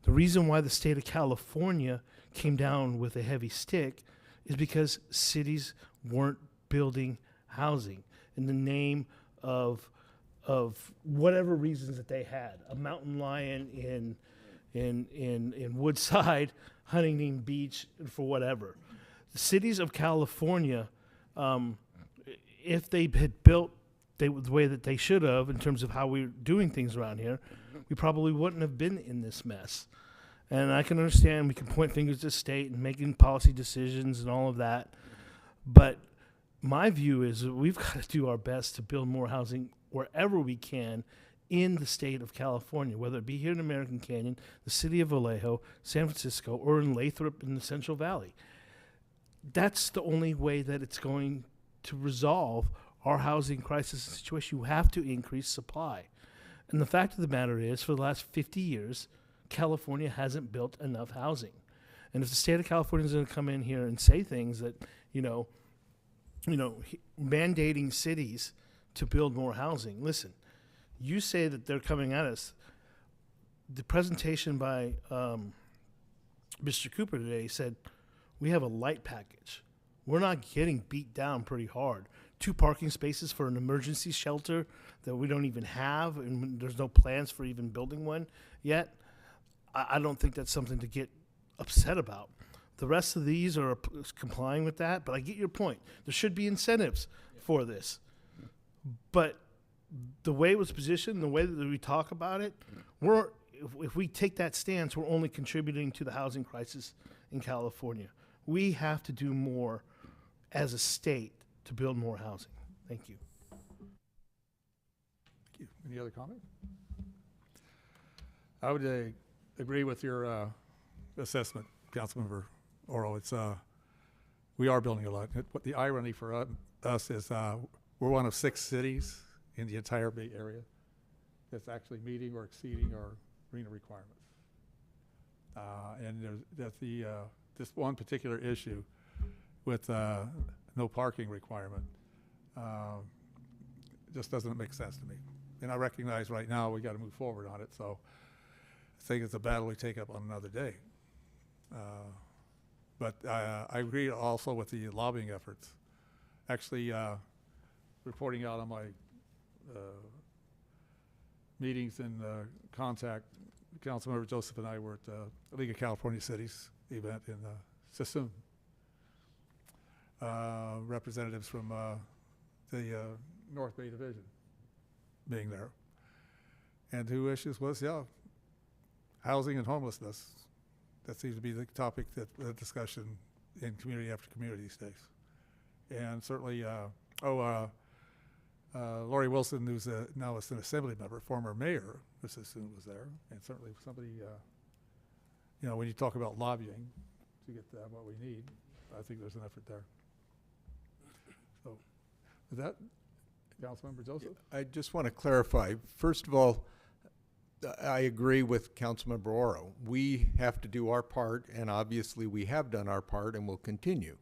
The reason why the state of California came down with a heavy stick is because cities weren't building housing in the name of whatever reasons that they had. A mountain lion in Woodside, Huntington Beach, for whatever. The cities of California, if they had built the way that they should have in terms of how we're doing things around here, we probably wouldn't have been in this mess. And I can understand we can point fingers at the state and making policy decisions and all of that. But my view is that we've got to do our best to build more housing wherever we can in the state of California, whether it be here in American Canyon, the city of Vallejo, San Francisco, or in Lathrop in the Central Valley. That's the only way that it's going to resolve our housing crisis situation. You have to increase supply. And the fact of the matter is, for the last 50 years, California hasn't built enough housing. And if the state of California is going to come in here and say things that, mandating cities to build more housing, listen, you say that they're coming at us. The presentation by Mr. Cooper today said, we have a light package. We're not getting beat down pretty hard. 2 parking spaces for an emergency shelter that we don't even have, and there's no plans for even building one yet. I don't think that's something to get upset about. The rest of these are complying with that, but I get your point. There should be incentives for this. But the way it was positioned, the way that we talk about it, if we take that stance, we're only contributing to the housing crisis in California. We have to do more as a state to build more housing. Thank you. Thank you. Any other comment? I would agree with your assessment, Councilmember Oro. It's we are building a lot. What the irony for us is we're one of 6 cities in the entire Bay Area that's actually meeting or exceeding our RHNA requirements. And there's this one particular issue with no parking requirement just doesn't make sense to me. And I recognize right now we got to move forward on it, so I think it's a battle we take up on another day. But I agree also with the lobbying efforts. Actually, reporting out on my meetings and contact, Councilmember Joseph and I were at the League of California Cities event in Sassoon. Representatives from the North Bay Division being there. And 2 issues was, housing and homelessness. That seems to be the topic that the discussion in community after community these days. And certainly, Lori Wilson, who's now an assembly member, former mayor of Sassoon, was there. And certainly somebody, when you talk about lobbying to get what we need, I think there's an effort there. So, is that Councilmember Joseph? I just want to clarify. First of all, I agree with Councilmember Oro. We have to do our part, and obviously we have done our part and will continue.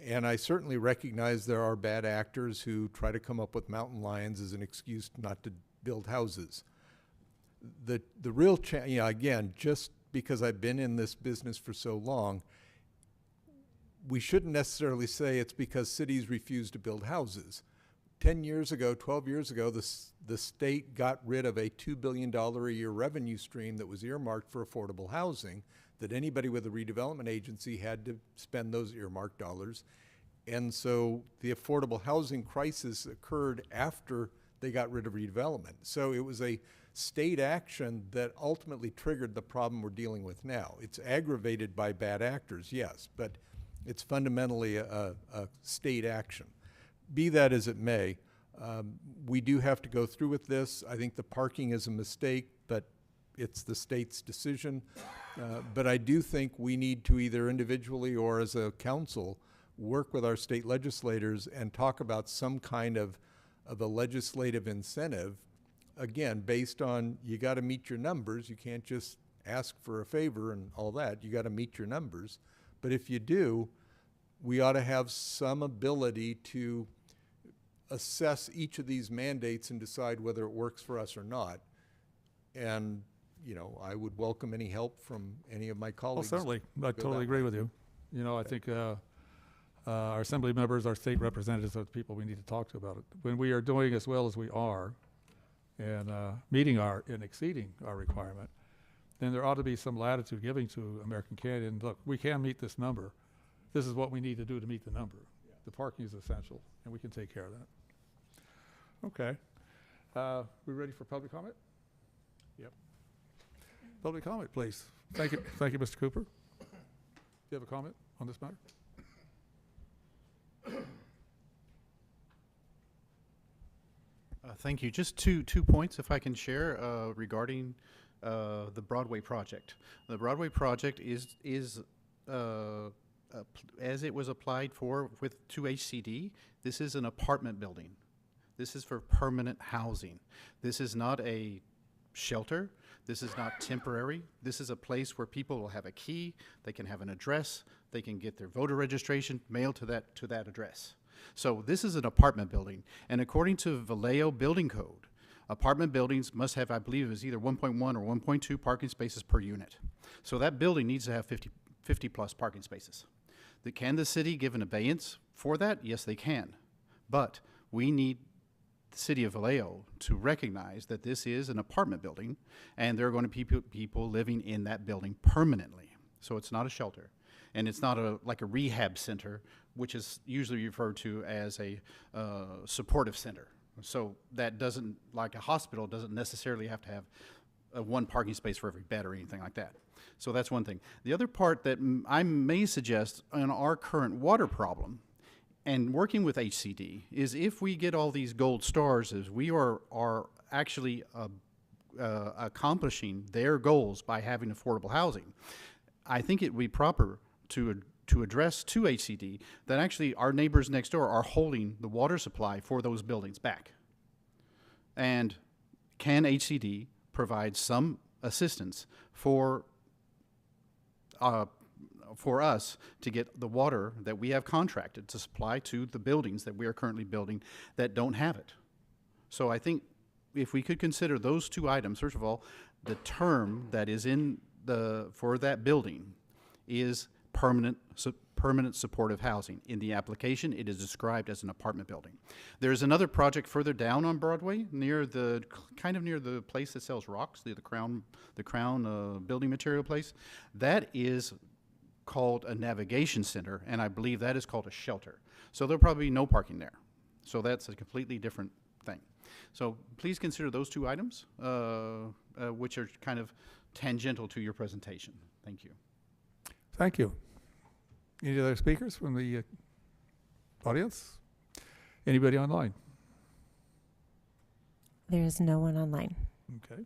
And I certainly recognize there are bad actors who try to come up with mountain lions as an excuse not to build houses. The real again, just because I've been in this business for so long, we shouldn't necessarily say it's because cities refuse to build houses. 10 years ago, 12 years ago, the state got rid of a $2 billion a year revenue stream that was earmarked for affordable housing, that anybody with a redevelopment agency had to spend those earmarked dollars. And so the affordable housing crisis occurred after they got rid of redevelopment. So it was a state action that ultimately triggered the problem we're dealing with now. It's aggravated by bad actors, yes, but it's fundamentally a state action. Be that as it may, we do have to go through with this. I think the parking is a mistake, but it's the state's decision. But I do think we need to either individually or as a council work with our state legislators and talk about some kind of a legislative incentive, again, based on you got to meet your numbers. You can't just ask for a favor and all that. You got to meet your numbers. But if you do, we ought to have some ability to assess each of these mandates and decide whether it works for us or not. And, I would welcome any help from any of my colleagues. Well, certainly. I totally agree with you. I think our assembly members, our state representatives are the people we need to talk to about it. When we are doing as well as we are and meeting and exceeding our requirement, then there ought to be some latitude giving to American Canyon. Look, we can meet this number. This is what we need to do to meet the number. Yeah. The parking is essential, and we can take care of that. Okay. We ready for public comment? Yep. Public comment, please. Thank you. Thank you, Mr. Cooper. Do you have a comment on this matter? Thank you. Just two points, if I can share, regarding the Broadway project. The Broadway project is as it was applied for to HCD. This is an apartment building. This is for permanent housing. This is not a shelter. This is not temporary. This is a place where people will have a key, they can have an address, they can get their voter registration mailed to that address. So this is an apartment building, and according to Vallejo Building Code, apartment buildings must have, I believe it was either 1.1 or 1.2 parking spaces per unit. So that building needs to have 50 plus parking spaces. Can the city give an abeyance for that? Yes, they can. But we need the city of Vallejo to recognize that this is an apartment building, and there are going to be people living in that building permanently. So it's not a shelter, and it's not like a rehab center, which is usually referred to as a supportive center. So that doesn't, like a hospital, doesn't necessarily have to have one parking space for every bed or anything like that. So that's one thing. The other part that I may suggest on our current water problem, and working with HCD, is if we get all these gold stars, as we are actually accomplishing their goals by having affordable housing, I think it would be proper to address to HCD that actually our neighbors next door are holding the water supply for those buildings back. And can HCD provide some assistance for us to get the water that we have contracted to supply to the buildings that we are currently building that don't have it? So I think if we could consider those two items, first of all, the term that is in for that building is permanent supportive housing. In the application, it is described as an apartment building. There's another project further down on Broadway, near the place that sells rocks, the Crown building material place. That is called a navigation center, and I believe that is called a shelter. So there'll probably be no parking there. So that's a completely different thing. So please consider those two items, which are kind of tangential to your presentation. Thank you. Thank you. Any other speakers from the audience? Anybody online? There is no one online. Okay.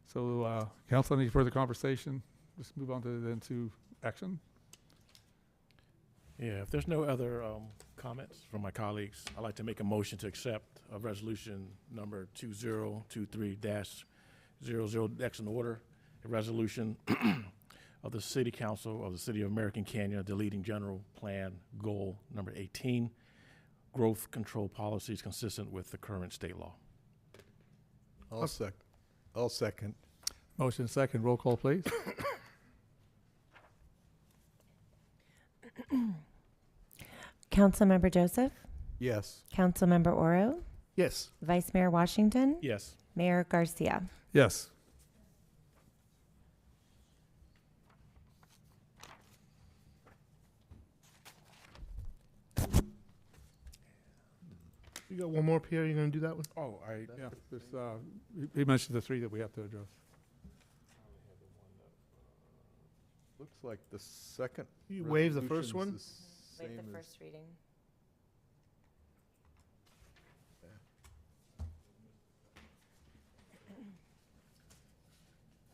So, council, any further conversation? Let's move on to action. Yeah, if there's no other comments from my colleagues, I'd like to make a motion to accept a resolution number 2023-00, next in order, a resolution of the City Council of the City of American Canyon deleting General Plan Goal number 18, growth control policies consistent with the current state law. I'll second. Motion second. Roll call, please. Councilmember Joseph? Yes. Councilmember Oro? Yes. Vice Mayor Washington? Yes. Mayor Garcia? Yes. You got one more, Pierre? You gonna do that one? Oh, yeah. There's, he mentioned the three that we have to address. Looks like the second. You waive the first one? Wait, the first reading.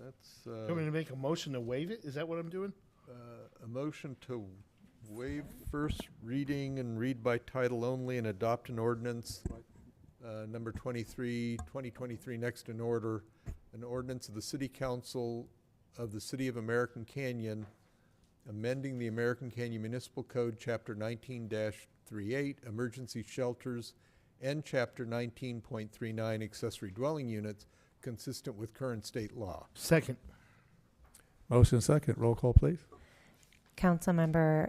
That's You want me to make a motion to waive it? Is that what I'm doing? a motion to waive first reading and read by title only and adopt an ordinance, number 23, 2023, next in order, an ordinance of the City Council of the City of American Canyon, amending the American Canyon Municipal Code, Chapter 19-38, emergency shelters, and Chapter 19.39, accessory dwelling units, consistent with current state law. Second. Motion second. Roll call, please. Councilmember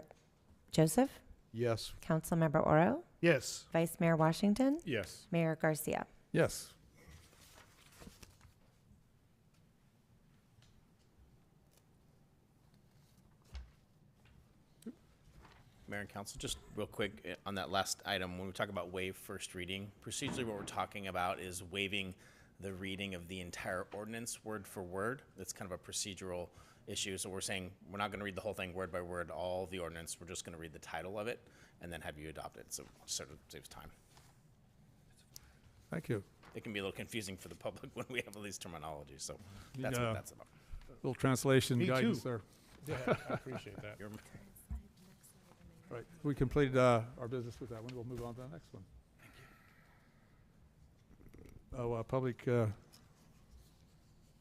Joseph? Yes. Councilmember Oro? Yes. Vice Mayor Washington? Yes. Mayor Garcia? Yes. Mayor and Council, just real quick on that last item, when we talk about waive first reading, procedurally what we're talking about is waiving the reading of the entire ordinance word for word. That's kind of a procedural issue. So we're saying we're not going to read the whole thing word by word, all the ordinance. We're just going to read the title of it and then have you adopt it. So it sort of saves time. Thank you. It can be a little confusing for the public when we have all these terminologies. So Need, that's what that's about. Little translation Me guidance too. there. Yeah, I appreciate that. All right, we completed our business with that one. We'll move on to the next one.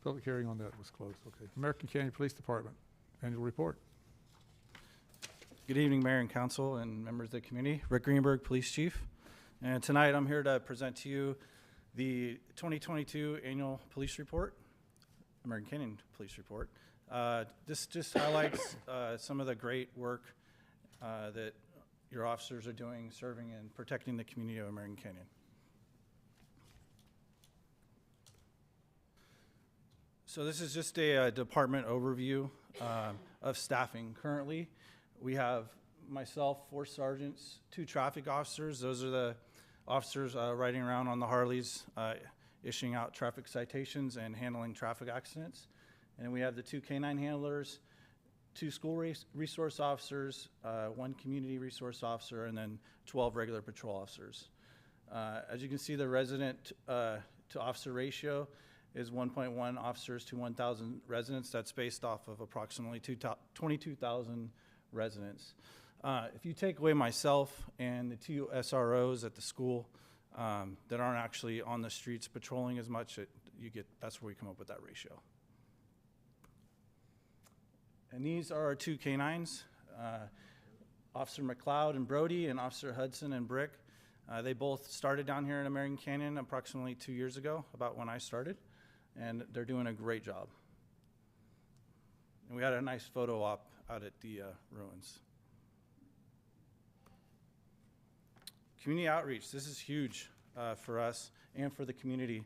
Public hearing on that was closed. Okay. American Canyon Police Department, annual report. Good evening, Mayor and Council and members of the community. Rick Greenberg, Police Chief. And tonight I'm here to present to you the 2022 Annual Police Report, American Canyon Police Report. This just highlights some of the great work that your officers are doing, serving and protecting the community of American Canyon. So this is just a department overview of staffing. Currently, we have myself, 4 sergeants, 2 traffic officers. Those are the officers riding around on the Harleys, issuing out traffic citations and handling traffic accidents. And we have the 2 canine handlers, 2 school resource officers, 1 community resource officer, and then 12 regular patrol officers. As you can see, the resident to officer ratio is 1.1 officers to 1,000 residents. That's based off of approximately 22,000 residents. If you take away myself and the 2 SROs at the school that aren't actually on the streets patrolling as much, that's where we come up with that ratio. And these are our 2 canines, Officer McLeod and Brody and Officer Hudson and Brick. They both started down here in American Canyon approximately 2 years ago, about when I started, and they're doing a great job. And we had a nice photo op out at the ruins. Community outreach, this is huge for us and for the community.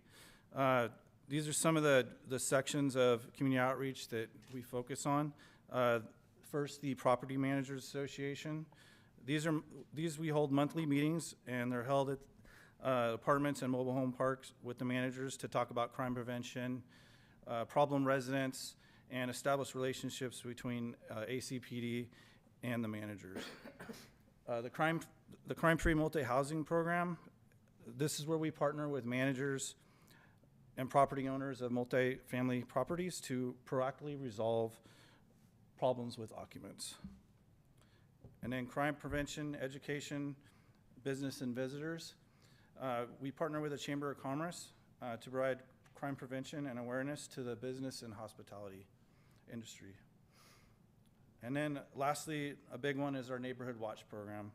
These are some of the sections of community outreach that we focus on. First, the Property Managers Association. These we hold monthly meetings, and they're held at apartments and mobile home parks with the managers to talk about crime prevention, problem residents, and establish relationships between ACPD and the managers. The Crime-Free Multi-Housing Program, this is where we partner with managers and property owners of multi-family properties to proactively resolve problems with occupants. And then crime prevention, education, business and visitors. We partner with the Chamber of Commerce to provide crime prevention and awareness to the business and hospitality industry. And then lastly, a big one is our Neighborhood Watch program.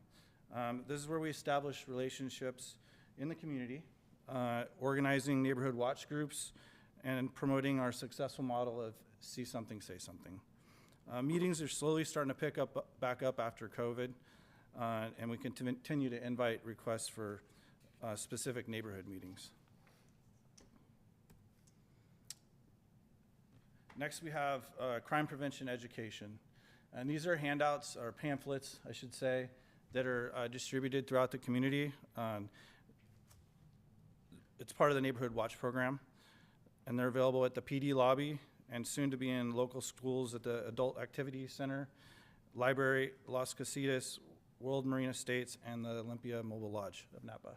This is where we establish relationships in the community, organizing neighborhood watch groups, and promoting our successful model of see something, say something. Meetings are slowly starting to back up after COVID, and we continue to invite requests for specific neighborhood meetings. Next, we have crime prevention education. And these are handouts, or pamphlets, I should say, that are distributed throughout the community. It's part of the Neighborhood Watch program, and they're available at the PD lobby and soon to be in local schools at the Adult Activity Center, Library, Las Casitas, World Marine Estates, and the Olympia Mobile Lodge of Napa.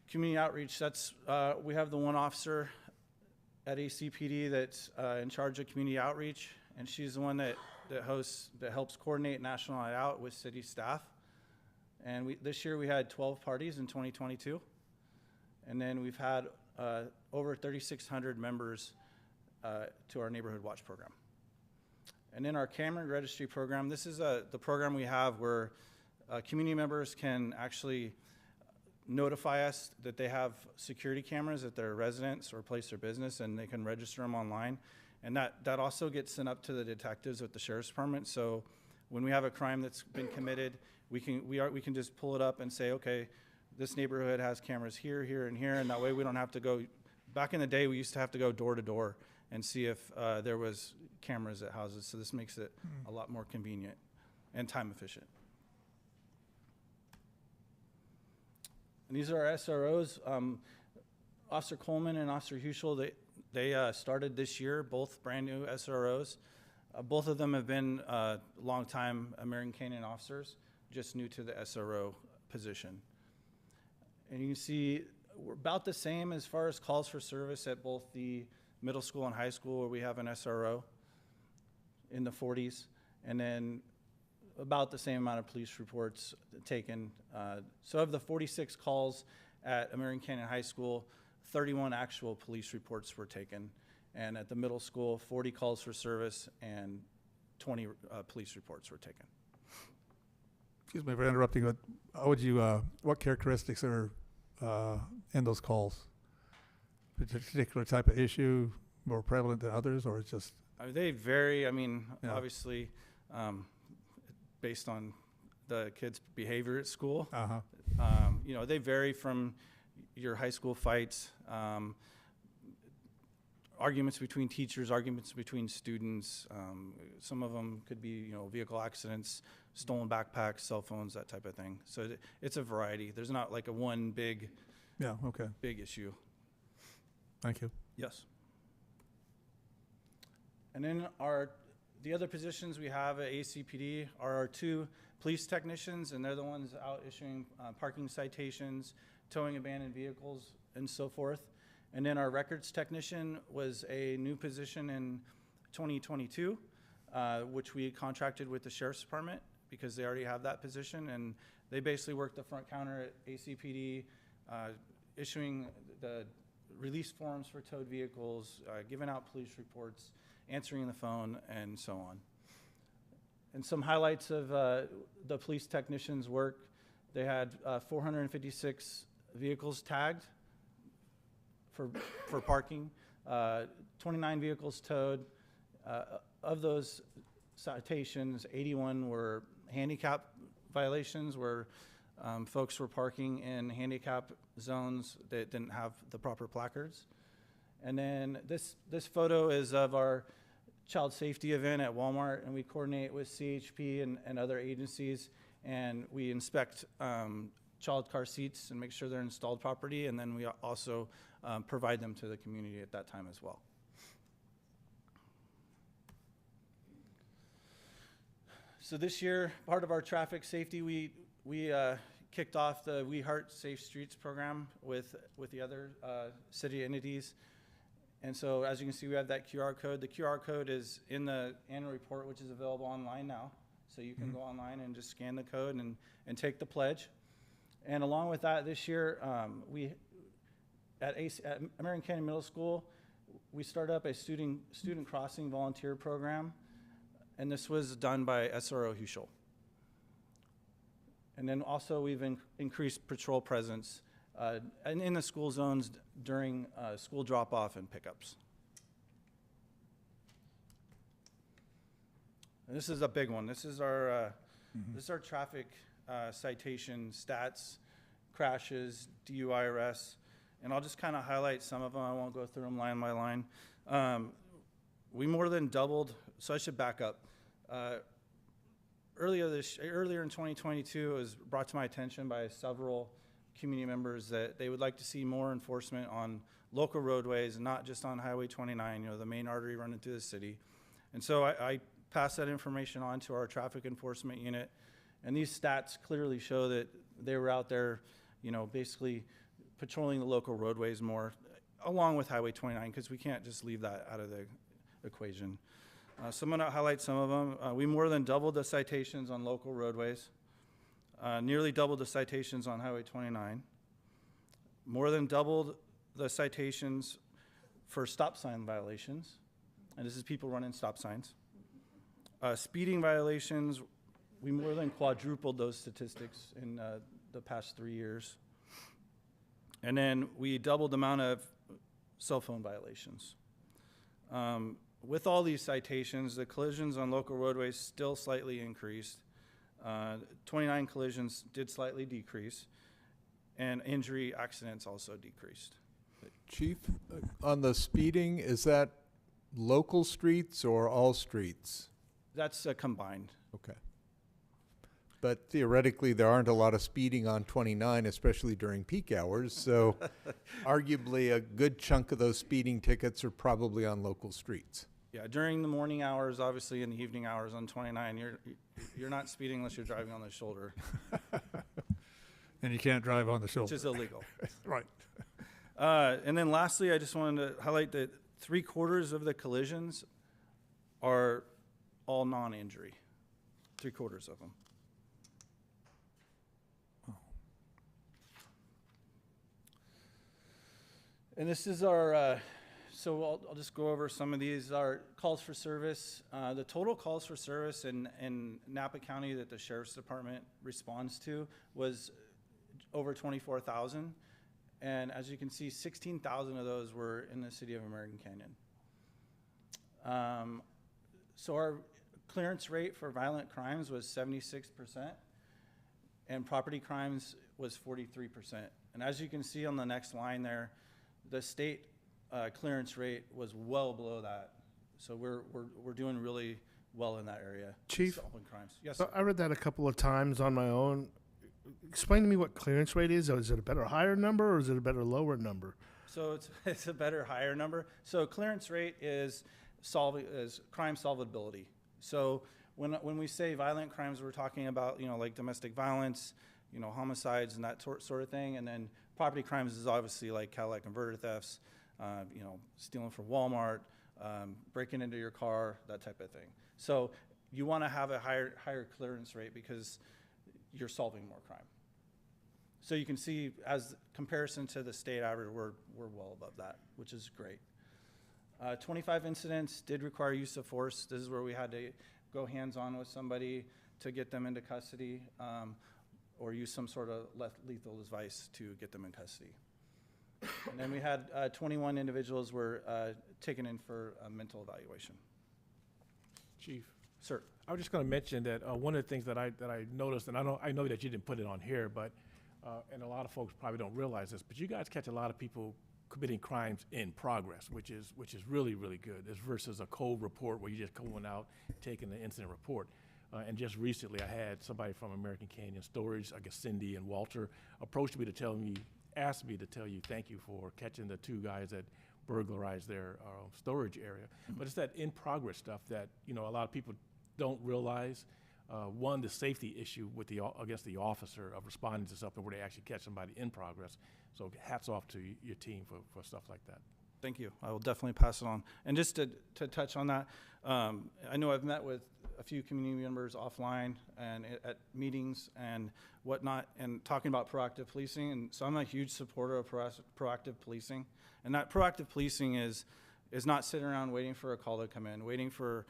Community outreach, that's, we have the 1 officer at ACPD that's in charge of community outreach, and she's the one that helps coordinate National Night Out with city staff. And this year we had 12 parties in 2022, and then we've had over 3,600 members to our Neighborhood Watch program. And then our camera registry program, this is the program we have where community members can actually notify us that they have security cameras at their residence or place of business, and they can register them online. And that also gets sent up to the detectives at the Sheriff's Department. So when we have a crime that's been committed, we can just pull it up and say, okay, this neighborhood has cameras here, here, and here, and that way we don't have to go. Back in the day, we used to have to go door to door and see if there was cameras at houses. So this makes it a lot more convenient and time efficient. And these are our SROs. Officer Coleman and Officer Huschel, they started this year, both brand new SROs. Both of them have been longtime American Canyon officers, just new to the SRO position. And you can see we're about the same as far as calls for service at both the middle school and high school where we have an SRO in the 40s, and then about the same amount of police reports taken. So of the 46 calls at American Canyon High School, 31 actual police reports were taken. And at the middle school, 40 calls for service and 20 police reports were taken. Excuse me for interrupting, but how would you, what characteristics are in those calls? Particular type of issue more prevalent than others, or it's just? They vary. I mean, Yeah. obviously, based on the kids' behavior at school. Uh-huh. You know, they vary from your high school fights, arguments between teachers, arguments between students. Some of them could be, you know, vehicle accidents, stolen backpacks, cell phones, that type of thing. So it's a variety. There's not like a one big, big issue. Thank you. Yes. And then the other positions we have at ACPD are our 2 police technicians, and they're the ones out issuing parking citations, towing abandoned vehicles, and so forth. And then our records technician was a new position in 2022, which we contracted with the Sheriff's Department because they already have that position, and they basically work the front counter at ACPD, issuing the release forms for towed vehicles, giving out police reports, answering the phone, and so on. And some highlights of the police technicians' work: they had 456 vehicles tagged for parking, 29 vehicles towed. Of those citations, 81 were handicap violations, where folks were parking in handicap zones that didn't have the proper placards. And then this photo is of our child safety event at Walmart, and we coordinate with CHP and other agencies, and we inspect child car seats and make sure they're installed properly, and then we also provide them to the community at that time as well. So this year, part of our traffic safety, we kicked off the We Heart Safe Streets program with the other city entities. And so as you can see, we have that QR code. The QR code is in the annual report, which is available online now. So you can go online and just scan the code and take the pledge. And along with that, this year, we at American Canyon Middle School, we started up a student crossing volunteer program. And this was done by SRO Huschel. And then also we've increased patrol presence and in the school zones during school drop-off and pickups. And this is a big one. This is our traffic citation stats, crashes, DUI arrests, and I'll just kind of highlight some of them. I won't go through them line by line. We more than doubled, so I should back up. Earlier in 2022, it was brought to my attention by several community members that they would like to see more enforcement on local roadways and not just on Highway 29, you know, the main artery running through the city. And so I passed that information on to our traffic enforcement unit, and these stats clearly show that they were out there, you know, basically patrolling the local roadways more, along with Highway 29, because we can't just leave that out of the equation. So I'm going to highlight some of them. We more than doubled the citations on local roadways, nearly doubled the citations on Highway 29, more than doubled the citations for stop sign violations, and this is people running stop signs. Speeding violations, we more than quadrupled those statistics in the past 3 years. And then we doubled the amount of cell phone violations. With all these citations, the collisions on local roadways still slightly increased. 29 collisions did slightly decrease, and injury accidents also decreased. Chief, on the speeding, is that local streets or all streets? That's combined. Okay. But theoretically, there aren't a lot of speeding on 29, especially during peak hours, so arguably a good chunk of those speeding tickets are probably on local streets. Yeah, during the morning hours, obviously in the evening hours on 29, you're not speeding unless you're driving on the shoulder. And you can't drive on the shoulder. Which is illegal. Right. And then lastly, I just wanted to highlight that 3/4 of the collisions are all non-injury. 3/4 of them. And this is our, so I'll just go over some of these. Our calls for service, the total calls for service in Napa County that the Sheriff's Department responds to was over 24,000. And as you can see, 16,000 of those were in the city of American Canyon. So our clearance rate for violent crimes was 76%, and property crimes was 43%. And as you can see on the next line there, the state clearance rate was well below that. So we're doing really well in that area. Chief? Solving crimes. Yes, So sir. I read that a couple of times on my own. Explain to me what clearance rate is. Is it a better higher number or is it a better lower number? So it's a better higher number. So clearance rate is crime solvability. So when we say violent crimes, we're talking about, like domestic violence, homicides and that sort of thing. And then property crimes is obviously like catalytic converter thefts, stealing from Walmart, breaking into your car, that type of thing. So you want to have a higher clearance rate because you're solving more crime. So you can see, as comparison to the state average, we're well above that, which is great. 25 incidents did require use of force. This is where we had to go hands-on with somebody to get them into custody, or use some sort of lethal device to get them in custody. And then we had 21 individuals were taken in for a mental evaluation. Chief. Sir. I was just going to mention that one of the things that I noticed, and I know that you didn't put it on here, but and a lot of folks probably don't realize this, but you guys catch a lot of people committing crimes in progress, which is really, really good. This versus a cold report where you just going out taking the incident report. And just recently, I had somebody from American Canyon Storage, I guess Cindy and Walter, approached me to asked me to tell you thank you for catching the 2 guys that burglarized their storage area. But it's that in progress stuff that a lot of people don't realize. One, the safety issue with against the officer of responding to something where they actually catch somebody in progress. So hats off to your team for stuff like that. Thank you. I will definitely pass it on. And just to touch on that, I know I've met with a few community members offline and at meetings and whatnot, and talking about proactive policing. And so I'm a huge supporter of proactive policing. And that proactive policing is not sitting around waiting for a call to come in, waiting for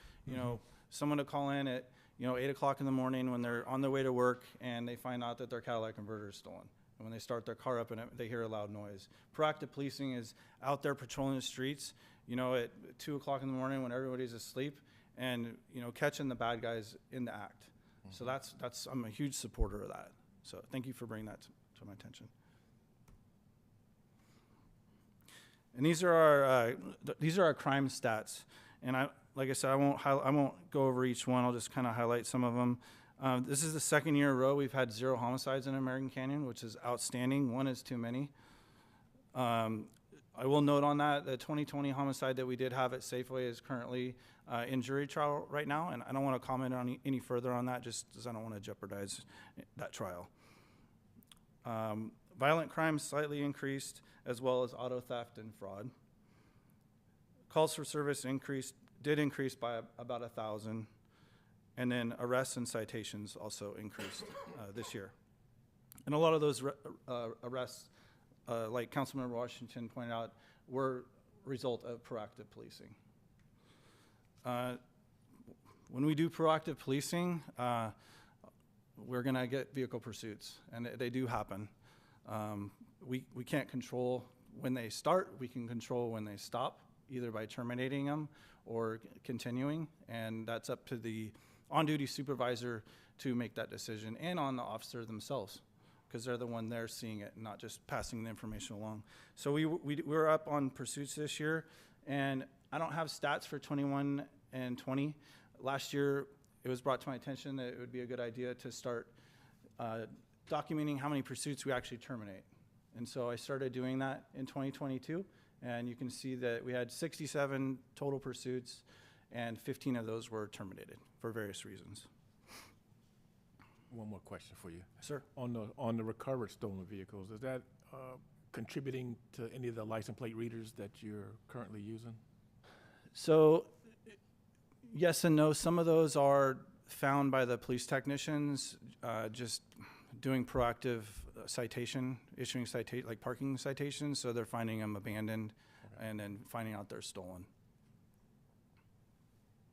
someone to call in at 8 o'clock in the morning when they're on their way to work and they find out that their catalytic converter is stolen. And when they start their car up and they hear a loud noise. Proactive policing is out there patrolling the streets, at 2 o'clock in the morning when everybody's asleep, and catching the bad guys in the act. So I'm a huge supporter of that. So thank you for bringing that to my attention. And these are our crime stats. And like I said, I won't go over each one. I'll just kind of highlight some of them. This is the second year in a row we've had 0 homicides in American Canyon, which is outstanding. 1 is too many. I will note on that the 2020 homicide that we did have at Safeway is currently in jury trial right now, and I don't want to comment on any further on that, just because I don't want to jeopardize that trial. Violent crimes slightly increased, as well as auto theft and fraud. Calls for service did increase by about 1,000. And then arrests and citations also increased this year. And a lot of those arrests, like Councilmember Washington pointed out, were a result of proactive policing. When we do proactive policing, we're going to get vehicle pursuits, and they do happen. We can't control when they start. We can control when they stop, either by terminating them or continuing, and that's up to the on-duty supervisor to make that decision, and on the officer themselves, because they're the one there seeing it and not just passing the information along. So we're up on pursuits this year, and I don't have stats for 21 and 20. Last year, it was brought to my attention that it would be a good idea to start documenting how many pursuits we actually terminate. And so I started doing that in 2022, and you can see that we had 67 total pursuits, and 15 of those were terminated for various reasons. One more question for you. Sir. On the recovered stolen vehicles, is that contributing to any of the license plate readers that you're currently using? So, yes and no. Some of those are found by the police technicians, just doing proactive citation, issuing like parking citations. So they're finding them abandoned, and then finding out they're stolen.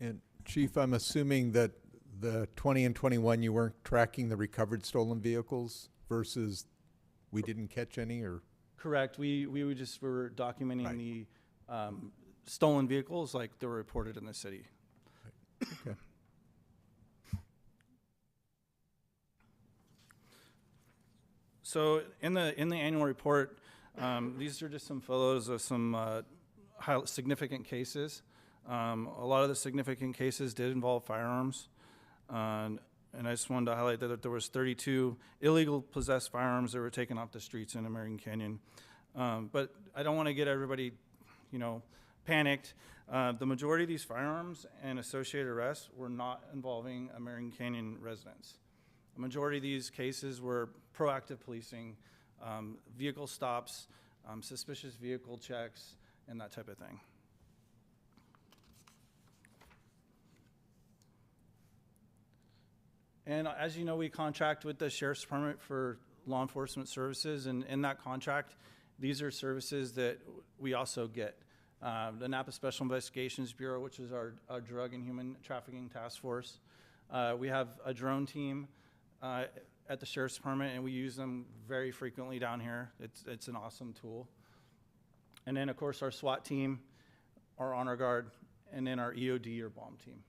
And Chief, I'm assuming that the 20 and 21, you weren't tracking the recovered stolen vehicles versus we didn't catch any, or? Correct. We were documenting the stolen vehicles like they were reported in the city. Okay. So in the annual report, these are just some photos of some significant cases. A lot of the significant cases did involve firearms, and I just wanted to highlight that there was 32 illegal possessed firearms that were taken off the streets in American Canyon. But I don't want to get everybody, panicked. The majority of these firearms and associated arrests were not involving American Canyon residents. The majority of these cases were proactive policing, vehicle stops, suspicious vehicle checks, and that type of thing. And as you know, we contract with the Sheriff's Department for law enforcement services, and in that contract, these are services that we also get. The Napa Special Investigations Bureau, which is our drug and human trafficking task force. We have a drone team at the Sheriff's Department, and we use them very frequently down here. It's an awesome tool. And then, of course, our SWAT team, our Honor Guard, and then our EOD or bomb team.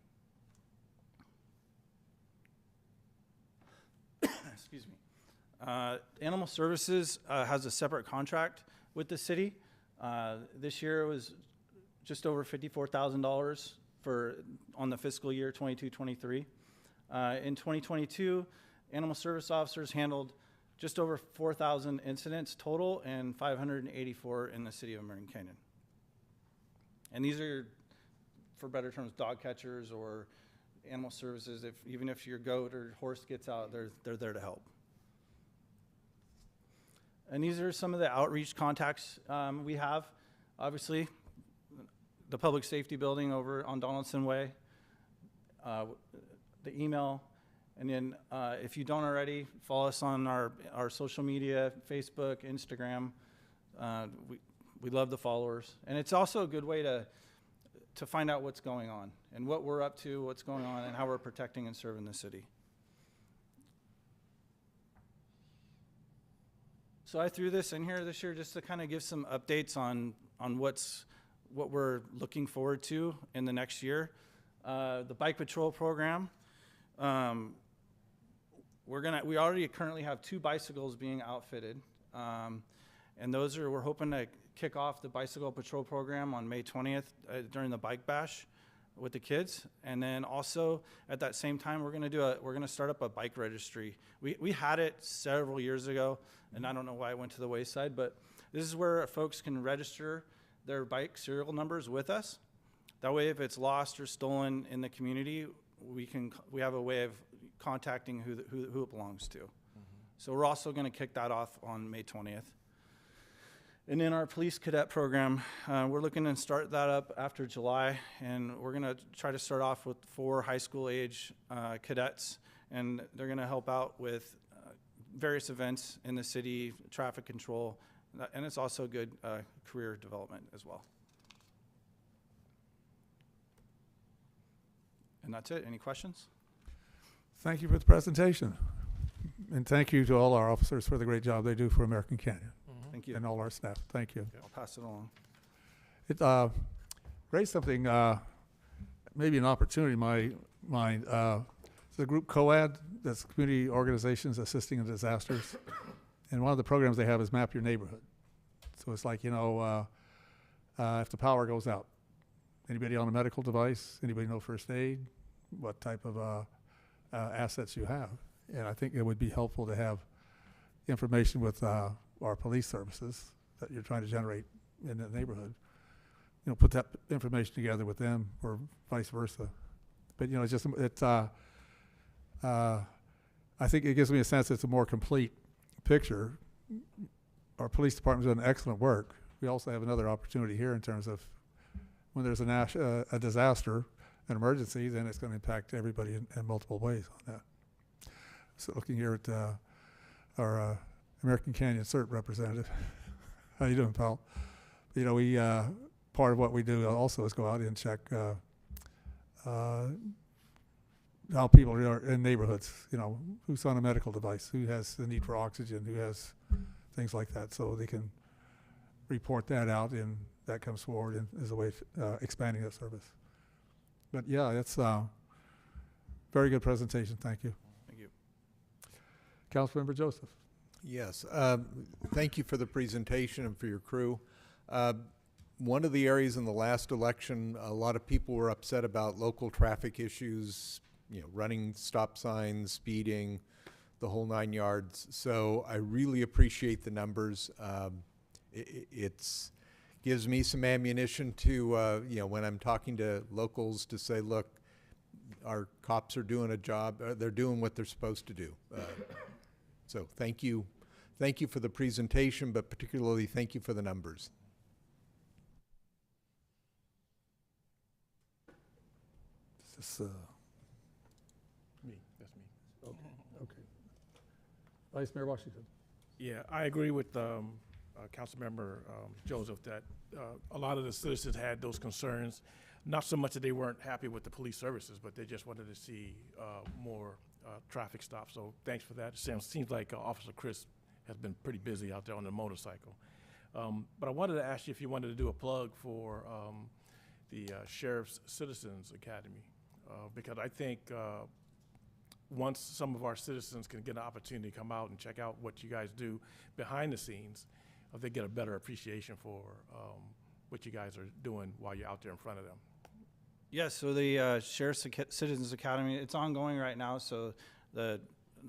Excuse me. Animal Services has a separate contract with the city. This year it was just over $54,000 on the fiscal year 22-23. In 2022, animal service officers handled just over 4,000 incidents total and 584 in the city of American Canyon. And these are, for better terms, dog catchers or animal services. Even if your goat or horse gets out, they're there to help. And these are some of the outreach contacts we have. Obviously, the Public Safety Building over on Donaldson Way, the email, and then if you don't already, follow us on our social media, Facebook, Instagram. We love the followers. And it's also a good way to find out what's going on and what we're up to, what's going on, and how we're protecting and serving the city. So I threw this in here this year just to kind of give some updates on what we're looking forward to in the next year. The Bike Patrol program. We already currently have 2 bicycles being outfitted, and we're hoping to kick off the Bicycle Patrol program on May 20th during the Bike Bash with the kids. And then also at that same time, we're going to start up a bike registry. We had it several years ago, and I don't know why it went to the wayside, but this is where folks can register their bike serial numbers with us. That way, if it's lost or stolen in the community, we have a way of contacting who it belongs to. So we're also going to kick that off on May 20th. And in our police cadet program, we're looking to start that up after July, and we're going to try to start off with 4 high school age cadets, and they're going to help out with various events in the city, traffic control, and it's also good career development as well. And that's it. Any questions? Thank you for the presentation. And thank you to all our officers for the great job they do for American Canyon. Thank you. And all our staff. Thank you. I'll pass it along. It raised something, maybe an opportunity in my mind. The group COAD, that's Community Organizations Assisting in Disasters. And one of the programs they have is Map Your Neighborhood. So it's like, if the power goes out, anybody on a medical device, anybody know first aid, what type of assets you have. And I think it would be helpful to have information with our police services that you're trying to generate in the neighborhood. Put that information together with them or vice versa. But, I think it gives me a sense it's a more complete picture. Our police department's done excellent work. We also have another opportunity here in terms of when there's a disaster, an emergency, then it's going to impact everybody in multiple ways on that. So looking here at our American Canyon CERT representative. How you doing, pal? You know, we part of what we do also is go out and check how people are in neighborhoods. You know, who's on a medical device, who has the need for oxygen, who has things like that, so they can report that out, and that comes forward and is a way of expanding that service. But yeah, it's very good presentation. Thank you. Thank you. Councilmember Joseph. Yes, thank you for the presentation and for your crew. One of the areas in the last election, a lot of people were upset about local traffic issues, you know, running stop signs, speeding, the whole 9 yards. So I really appreciate the numbers. It's gives me some ammunition to, you know, when I'm talking to locals to say, look, our cops are doing a job, they're doing what they're supposed to do. So thank you. Thank you for the presentation, but particularly thank you for the numbers. Is this, Me, that's me. okay. Vice Mayor Washington. Yeah, I agree with Councilmember Joseph that a lot of the citizens had those concerns. Not so much that they weren't happy with the police services, but they just wanted to see more traffic stops. So thanks for that. It seems like Officer Chris has been pretty busy out there on the motorcycle. But I wanted to ask you if you wanted to do a plug for the Sheriff's Citizens Academy, because I think once some of our citizens can get an opportunity to come out and check out what you guys do behind the scenes, they get a better appreciation for what you guys are doing while you're out there in front of them. Yes, so the Sheriff's Citizens Academy, it's ongoing right now, so the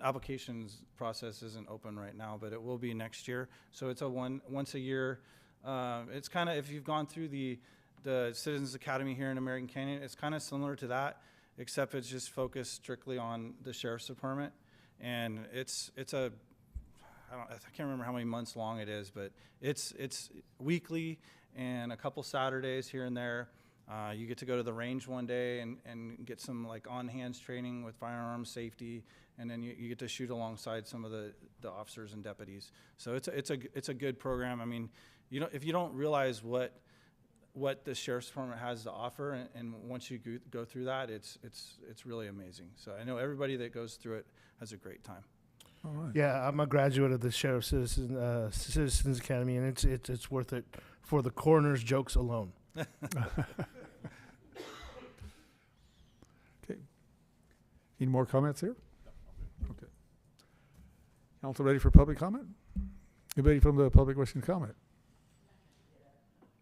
applications process isn't open right now, but it will be next year. So it's a once a year. It's kind of, if you've gone through the Citizens Academy here in American Canyon, it's kind of similar to that, except it's just focused strictly on the Sheriff's Department. And it's a, I can't remember how many months long it is, but it's weekly and a couple Saturdays here and there. You get to go to the range one day and get some like on-hands training with firearms safety, and then you get to shoot alongside some of the officers and deputies. So it's a good program. I mean, if you don't realize what the Sheriff's Department has to offer, and once you go through that, it's really amazing. So I know everybody that goes through it has a great time. All right. Yeah, I'm a graduate of the Sheriff's Citizens Academy, and it's worth it for the coroner's jokes alone. Okay. Any more comments here? Okay. Council ready for public comment? Anybody from the public wishing to comment?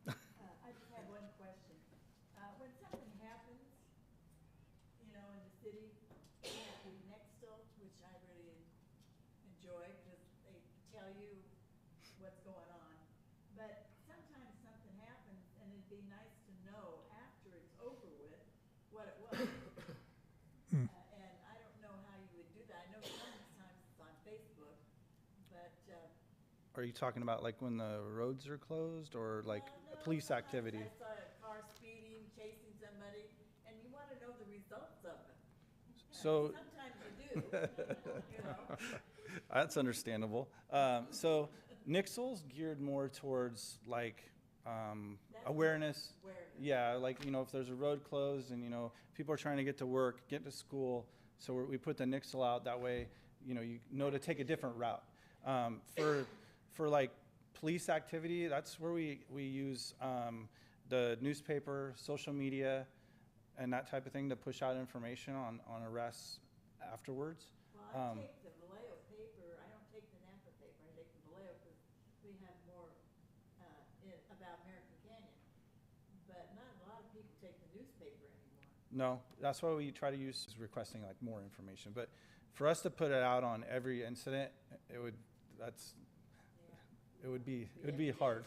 I just have one question. When something happens, in the city, we have the Nextel, which I really enjoy because they tell you what's going on. But sometimes something happens, and it'd be nice to know after it's over with what it was. And I don't know how you would do that. I know sometimes it's on Facebook, but Are you talking about like when the roads are closed, or like police activity? I saw a car speeding, chasing somebody, and you want to know the results of it. So Sometimes you do. That's understandable. So Nixel's geared more towards like awareness. Yeah, like if there's a road closed and people are trying to get to work, get to school, so we put the Nixel out that way. You know to take a different route. For like police activity, that's where we use the newspaper, social media, and that type of thing to push out information on arrests afterwards. Well, I take the Vallejo paper. I don't take the Napa paper. I take the Vallejo because we have more about American Canyon. But not a lot of people take the newspaper anymore. No, that's why we try to use is requesting like more information. But for us to put it out on every incident, it would be hard.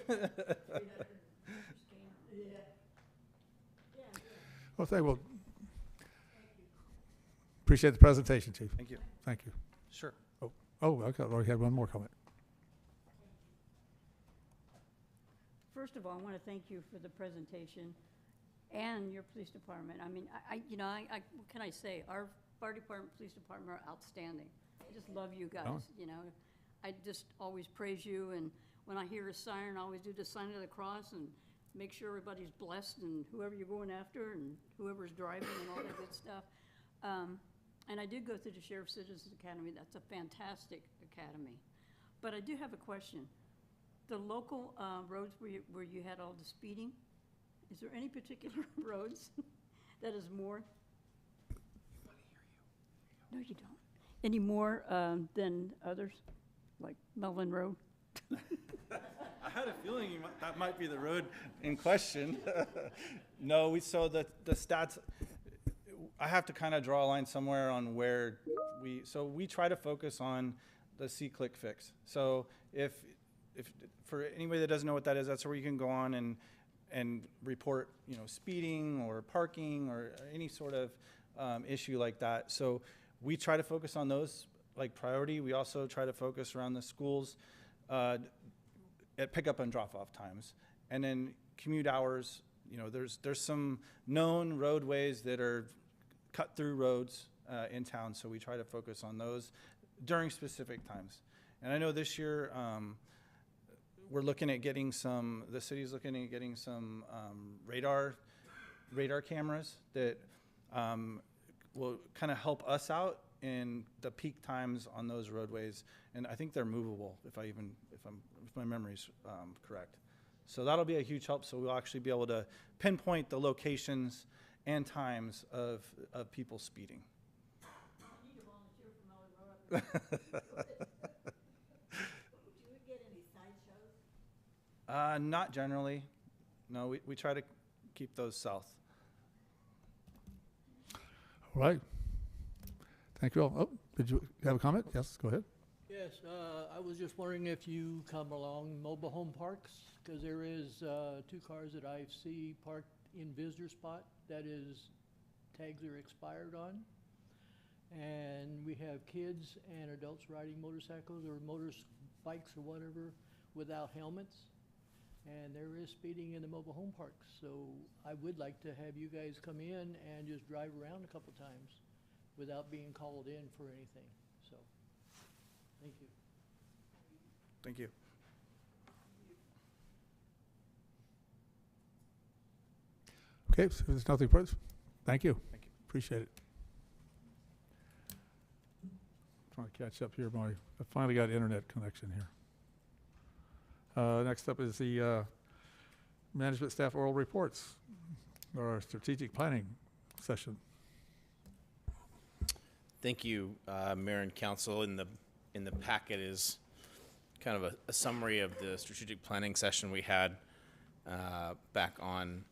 Well, appreciate the presentation, Chief. Thank you. Thank you. Sure. Oh, I already had one more comment. First of all, I want to thank you for the presentation. and your police department. I mean, what can I say? Our fire department, police department are outstanding. I just love you guys, Oh. you know. I just always praise you, and when I hear a siren, I always do the sign of the cross and make sure everybody's blessed and whoever you're going after and whoever's driving and all that good stuff. And I did go through the Sheriff Citizens Academy. That's a fantastic academy. But I do have a question. The local roads where you had all the speeding, is there any particular roads that is more? No, you don't. Any more than others, like Melvin Road? I had a feeling that might be the road in question. No, so the stats, I have to kind of draw a line somewhere on where so we try to focus on the C-click fix. So if for anybody that doesn't know what that is, that's where you can go on and report, speeding or parking or any sort of issue like that. So we try to focus on those like priority. We also try to focus around the schools at pickup and drop-off times, and then commute hours. There's some known roadways that are cut-through roads in town, so we try to focus on those during specific times. And I know this year we're looking at getting the city's looking at getting some radar cameras that will kind of help us out in the peak times on those roadways, and I think they're movable if my memory's correct. So that'll be a huge help. So we'll actually be able to pinpoint the locations and times of people speeding. I need a volunteer from Melvin Road. Do you get any sideshows? Not generally. No, we try to keep those south. All right. Thank you all. Oh, did you have a comment? Yes, go ahead. Yes, I was just wondering if you come along mobile home parks, because there is 2 cars that I see parked in visitor spot that is tags are expired on. And we have kids and adults riding motorcycles or motorbikes or whatever without helmets. And there is speeding in the mobile home parks. So I would like to have you guys come in and just drive around a couple times without being called in for anything. So, thank you. Thank you. Okay, so if there's nothing further, thank you. Thank you. Appreciate it. Trying to catch up here. I finally got internet connection here. Next up is the management staff oral reports, or our strategic planning session. Thank you, Mayor and Council. In the packet is kind of a summary of the strategic planning session we had back on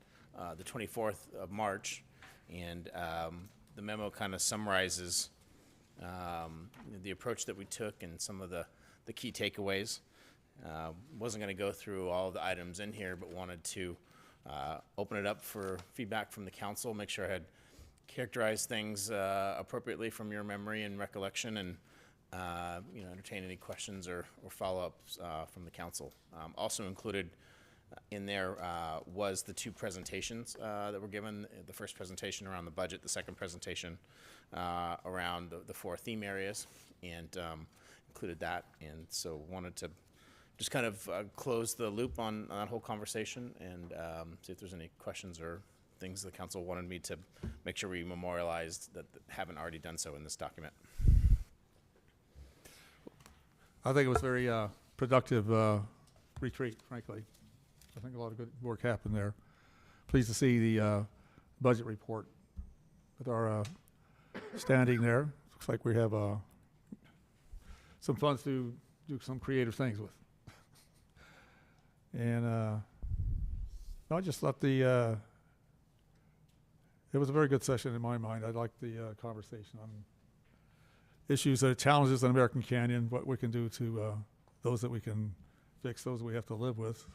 the 24th of March, and the memo kind of summarizes the approach that we took and some of the key takeaways. Wasn't going to go through all the items in here, but wanted to open it up for feedback from the council, make sure I had characterized things appropriately from your memory and recollection, and entertain any questions or follow-ups from the council. Also included in there was the 2 presentations that were given, the first presentation around the budget, the second presentation around the 4 theme areas, and included that. And so wanted to just kind of close the loop on that whole conversation and see if there's any questions or things the council wanted me to make sure we memorialized that haven't already done so in this document. I think it was very productive retreat, frankly. I think a lot of good work happened there. Pleased to see the budget report with our standing there. Looks like we have some funds to do some creative things with. And I just thought it was a very good session in my mind. I liked the conversation on issues, challenges in American Canyon, what we can do to those that we can fix, those we have to live with.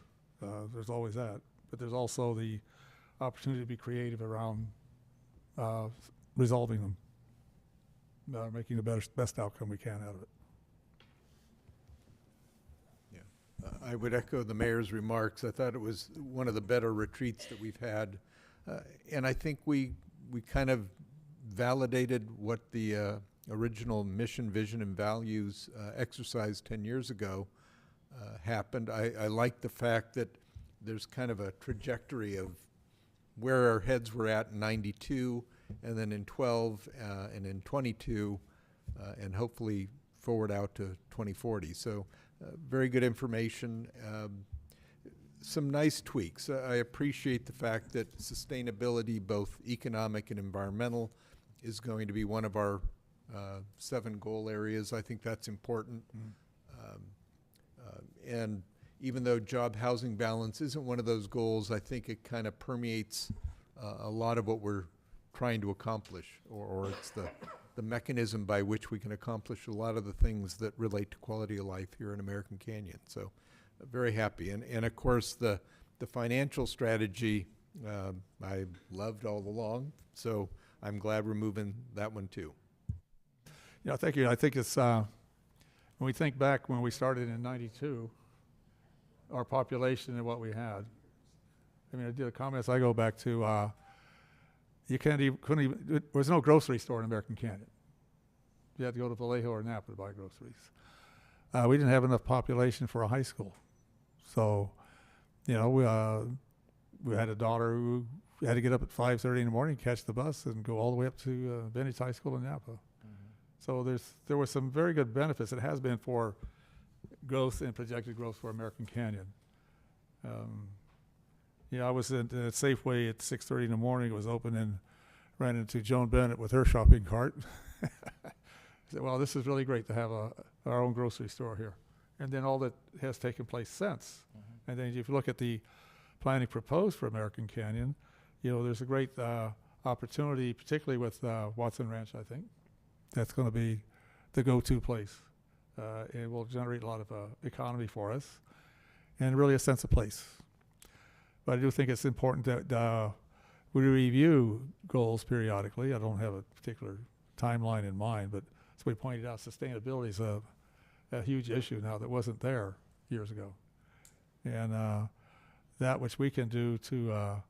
There's always that. But there's also the opportunity to be creative around resolving them, making the best outcome we can out of it. I would echo the mayor's remarks. I thought it was one of the better retreats that we've had And I think we kind of validated what the original mission, vision, and values exercise 10 years ago happened. I like the fact that there's kind of a trajectory of where our heads were at in 92, and then in 12, and in 22, and hopefully forward out to 2040. So very good information. Some nice tweaks. I appreciate the fact that sustainability, both economic and environmental, is going to be one of our 7 goal areas. I think that's important. And even though job housing balance isn't one of those goals, I think it kind of permeates a lot of what we're trying to accomplish, or it's the mechanism by which we can accomplish a lot of the things that relate to quality of life here in American Canyon. So very happy. And of course, the financial strategy I loved all along, so I'm glad we're moving that one too. Yeah, thank you. I think it's, when we think back when we started in 92, our population and what we had. I mean, I did a comment, I go back to, you couldn't even, there was no grocery store in American Canyon. You had to go to Vallejo or Napa to buy groceries. We didn't have enough population for a high school. So, you know, we had a daughter who had to get up at 5:30 in the morning, catch the bus, and go all the way up to Bennett High School in Napa. So there were some very good benefits. It has been for growth and projected growth for American Canyon. Yeah, I was at Safeway at 6:30 in the morning. It was open, and ran into Joan Bennett with her shopping cart. I said, well, this is really great to have our own grocery store here. And then all that has taken place since. And then if you look at the planning proposed for American Canyon, you know, there's a great opportunity, particularly with Watson Ranch, I think. That's going to be the go-to place. It will generate a lot of economy for us and really a sense of place. But I do think it's important that we review goals periodically. I don't have a particular timeline in mind, but as we pointed out, sustainability is a huge issue now that wasn't there years ago. And that which we can do to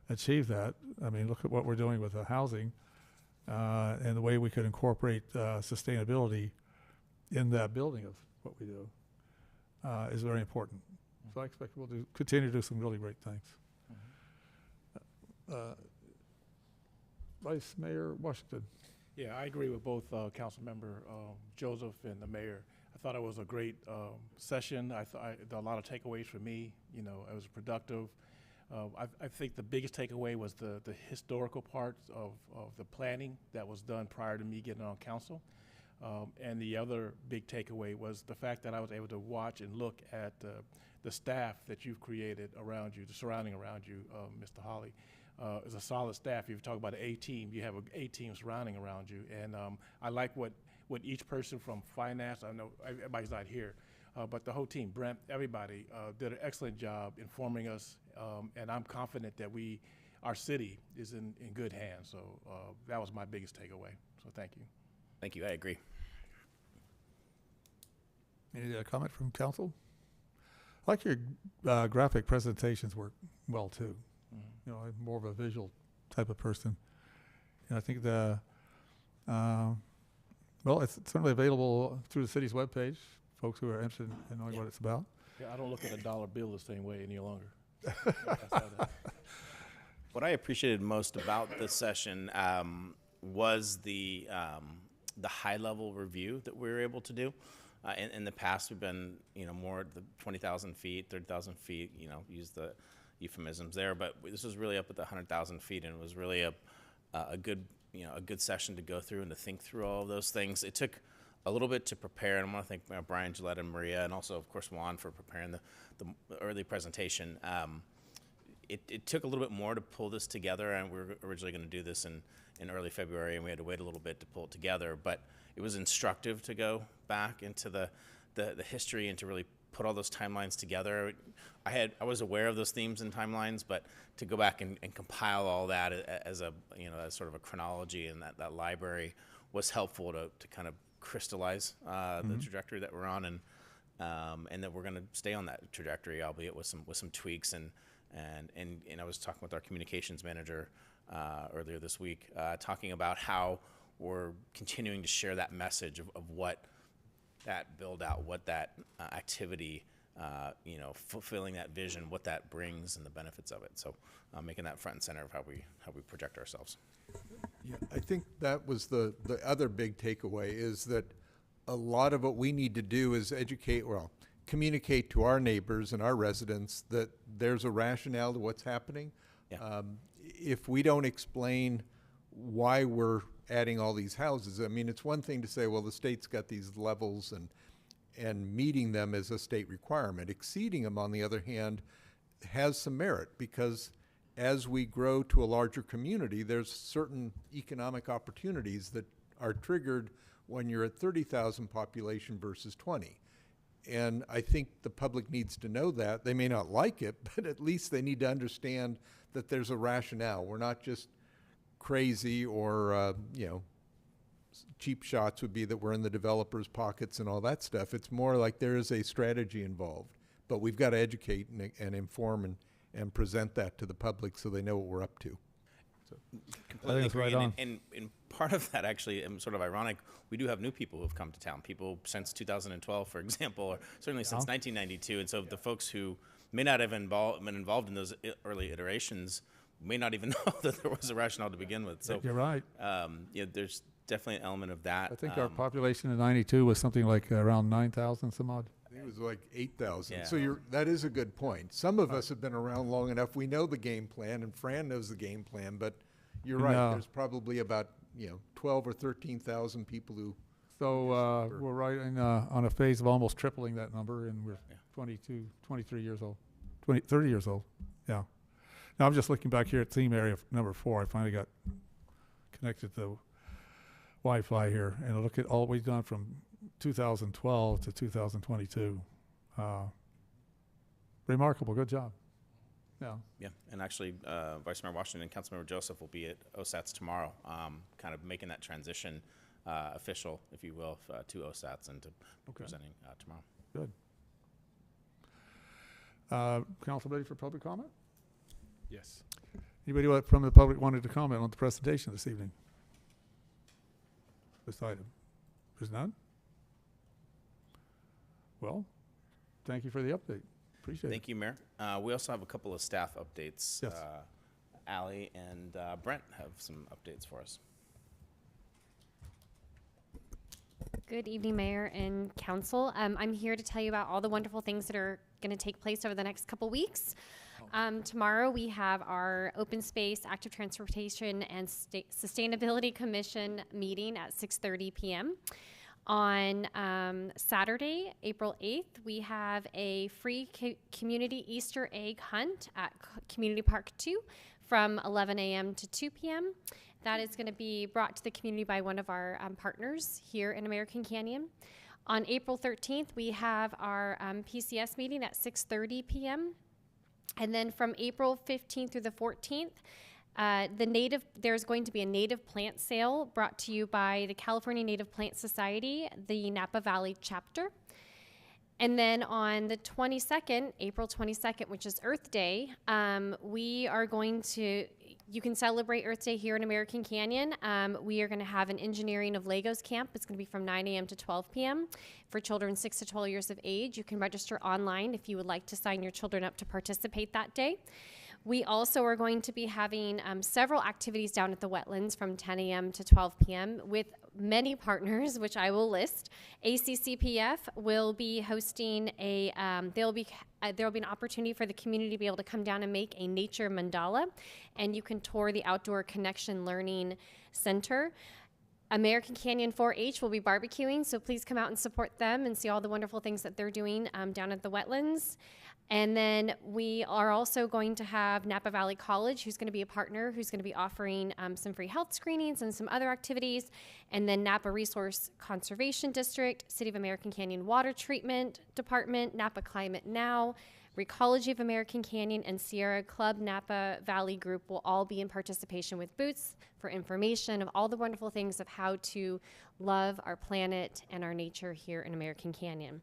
achieve that, I mean, look at what we're doing with the housing and the way we could incorporate sustainability in that building of what we do is very important. So I expect we'll continue to do some really great things. Vice Mayor Washington. Yeah, I agree with both Council Member Joseph and the Mayor. I thought it was a great session. There are a lot of takeaways for me. You know, it was productive. I think the biggest takeaway was the historical part of the planning that was done prior to me getting on council. And the other big takeaway was the fact that I was able to watch and look at the staff that you've created around you, the surrounding around you, Mr. Holly. It's a solid staff. If you talk about an A-team, you have an A-team surrounding around you. And I like what each person from finance, I know everybody's not here, but the whole team, Brent, everybody did an excellent job informing us. And I'm confident that our city is in good hands. So that was my biggest takeaway. So thank you. Thank you. I agree. Any comment from council? I like your graphic presentations work well too. You know, I'm more of a visual type of person. And I think well, it's certainly available through the city's webpage, folks who are interested in knowing what it's about. Yeah, I don't look at a dollar bill the same way any longer. What I appreciated most about this session was the high-level review that we were able to do. In the past, we've been, you know, more at the 20,000 feet, 30,000 feet, you know, use the euphemisms there, but this was really up at the 100,000 feet, and it was really a good, you know, a good session to go through and to think through all of those things. It took a little bit to prepare, and I want to thank Brian, Gillette, and Maria, and also, of course, Juan for preparing the early presentation. It took a little bit more to pull this together, and we were originally going to do this in early February, and we had to wait a little bit to pull it together, but it was instructive to go back into the history and to really put all those timelines together. I was aware of those themes and timelines, but to go back and compile all that as a, you know, as sort of a chronology and that library was helpful to kind of crystallize the trajectory that we're on, and that we're going to stay on that trajectory, albeit with some tweaks. And And I was talking with our communications manager earlier this week, talking about how we're continuing to share that message of what that build out, what that activity, fulfilling that vision, what that brings, and the benefits of it. So making that front and center of how we project ourselves. Yeah, I think that was the other big takeaway, is that a lot of what we need to do is communicate to our neighbors and our residents that there's a rationale to what's happening. Yeah. If we don't explain why we're adding all these houses, I mean, it's one thing to say, well, the state's got these levels and meeting them is a state requirement. Exceeding them, on the other hand, has some merit, because as we grow to a larger community, there's certain economic opportunities that are triggered when you're at 30,000 population versus 20. And I think the public needs to know that. They may not like it, but at least they need to understand that there's a rationale. We're not just crazy or, cheap shots would be that we're in the developers' pockets and all that stuff. It's more like there is a strategy involved, but we've got to educate and inform and present that to the public so they know what we're up to. So. Completely that's agree. right on. And part of that, actually, sort of ironic, we do have new people who have come to town. People since 2012, for example, or certainly since 1992. And so the folks who may not have been involved in those early iterations may not even know that there was a rationale to begin with. So You're right. There's definitely an element of that. I think our population in '92 was something like around 9,000 some odd. I think it was like 8,000. Yeah. So that is a good point. Some of us have been around long enough. We know the game plan, and Fran knows the game plan, but you're right. No. There's probably about 12 or 13,000 people who. So we're right on a phase of almost tripling that number, and we're 22, 23 years old, 30 years old. Yeah. Now I'm just looking back here at theme area number 4. I finally got connected to Wi-Fi here, and look at all we've done from 2012 to 2022. Remarkable. Good job. Yeah. Yeah, and actually, Vice Mayor Washington and Councilmember Joseph will be at OSATs tomorrow, kind of making that transition official, if you will, to OSATs and to presenting tomorrow. Good. Council ready for public comment? Yes. Anybody from the public wanted to comment on the presentation this evening? This item? There's none? Well, thank you for the update. Appreciate it. Thank you, Mayor. We also have a couple of staff updates. Yes. Allie and Brent have some updates for us. Good evening, Mayor and Council. I'm here to tell you about all the wonderful things that are going to take place over the next couple weeks. Tomorrow we have our Open Space, Active Transportation, and Sustainability Commission meeting at 6:30 p.m. On Saturday, April 8th, we have a free community Easter egg hunt at Community Park 2 from 11 a.m. to 2 p.m. That is going to be brought to the community by one of our partners here in American Canyon. On April 13th, we have our PCS meeting at 6:30 p.m. And then from April 15th through the 14th, there's going to be a native plant sale brought to you by the California Native Plant Society, the Napa Valley chapter. And then on the 22nd, April 22nd, which is Earth Day, you can celebrate Earth Day here in American Canyon. We are going to have an Engineering of Legos camp. It's going to be from 9 a.m. to 12 p.m. for children 6 to 12 years of age. You can register online if you would like to sign your children up to participate that day. We also are going to be having several activities down at the wetlands from 10 a.m. to 12 p.m. with many partners, which I will list. ACCPF will be hosting there'll be an opportunity for the community to be able to come down and make a nature mandala, and you can tour the Outdoor Connection Learning Center. American Canyon 4-H will be barbecuing, so please come out and support them and see all the wonderful things that they're doing down at the wetlands. And then we are also going to have Napa Valley College, who's going to be a partner, who's going to be offering some free health screenings and some other activities. And then Napa Resource Conservation District, City of American Canyon Water Treatment Department, Napa Climate Now, Recology of American Canyon, and Sierra Club Napa Valley Group will all be in participation with booths for information of all the wonderful things of how to love our planet and our nature here in American Canyon.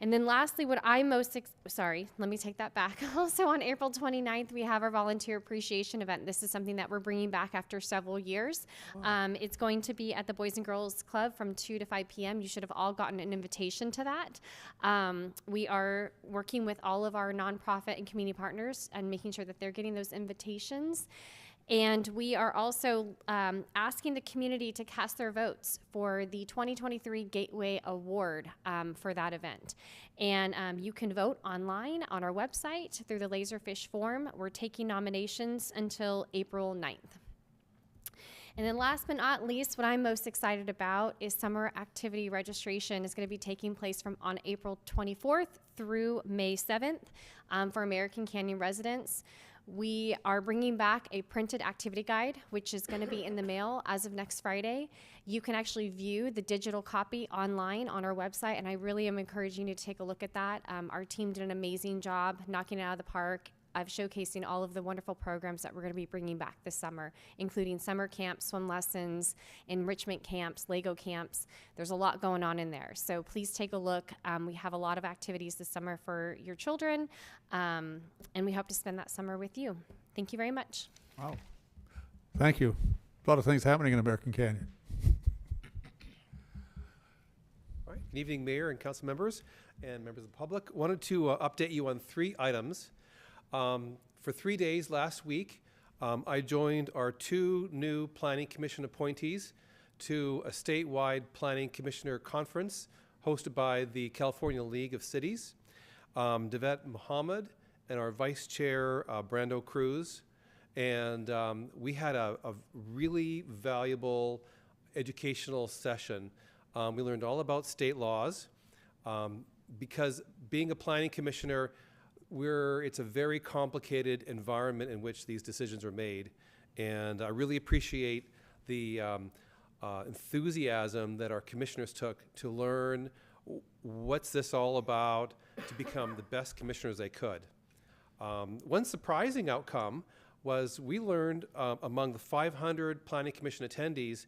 And then lastly, what I'm most, sorry, let me take that back. Also on April 29th, we have our volunteer appreciation event. This is something that we're bringing back after several years. It's going to be at the Boys and Girls Club from 2 to 5 p.m. You should have all gotten an invitation to that. We are working with all of our nonprofit and community partners and making sure that they're getting those invitations. And we are also asking the community to cast their votes for the 2023 Gateway Award for that event. And you can vote online on our website through the Laserfish form. We're taking nominations until April 9th. And then last but not least, what I'm most excited about is summer activity registration is going to be taking place from on April 24th through May 7th for American Canyon residents. We are bringing back a printed activity guide, which is going to be in the mail as of next Friday. You can actually view the digital copy online on our website, and I really am encouraging you to take a look at that. Our team did an amazing job knocking it out of the park of showcasing all of the wonderful programs that we're going to be bringing back this summer, including summer camps, swim lessons, enrichment camps, Lego camps. There's a lot going on in there. So please take a look. We have a lot of activities this summer for your children, and we hope to spend that summer with you. Thank you very much. Wow. Thank you. A lot of things happening in American Canyon. All right. Good evening, Mayor and council members and members of the public. Wanted to update you on 3 items. For 3 days last week, I joined our 2 new Planning Commission appointees to a statewide Planning Commissioner Conference hosted by the California League of Cities. Devet Muhammad and our Vice Chair, Brando Cruz. And we had a really valuable educational session. We learned all about state laws because being a planning commissioner, it's a very complicated environment in which these decisions are made. And I really appreciate the enthusiasm that our commissioners took to learn what's this all about to become the best commissioners they could. One surprising outcome was we learned among the 500 Planning Commission attendees,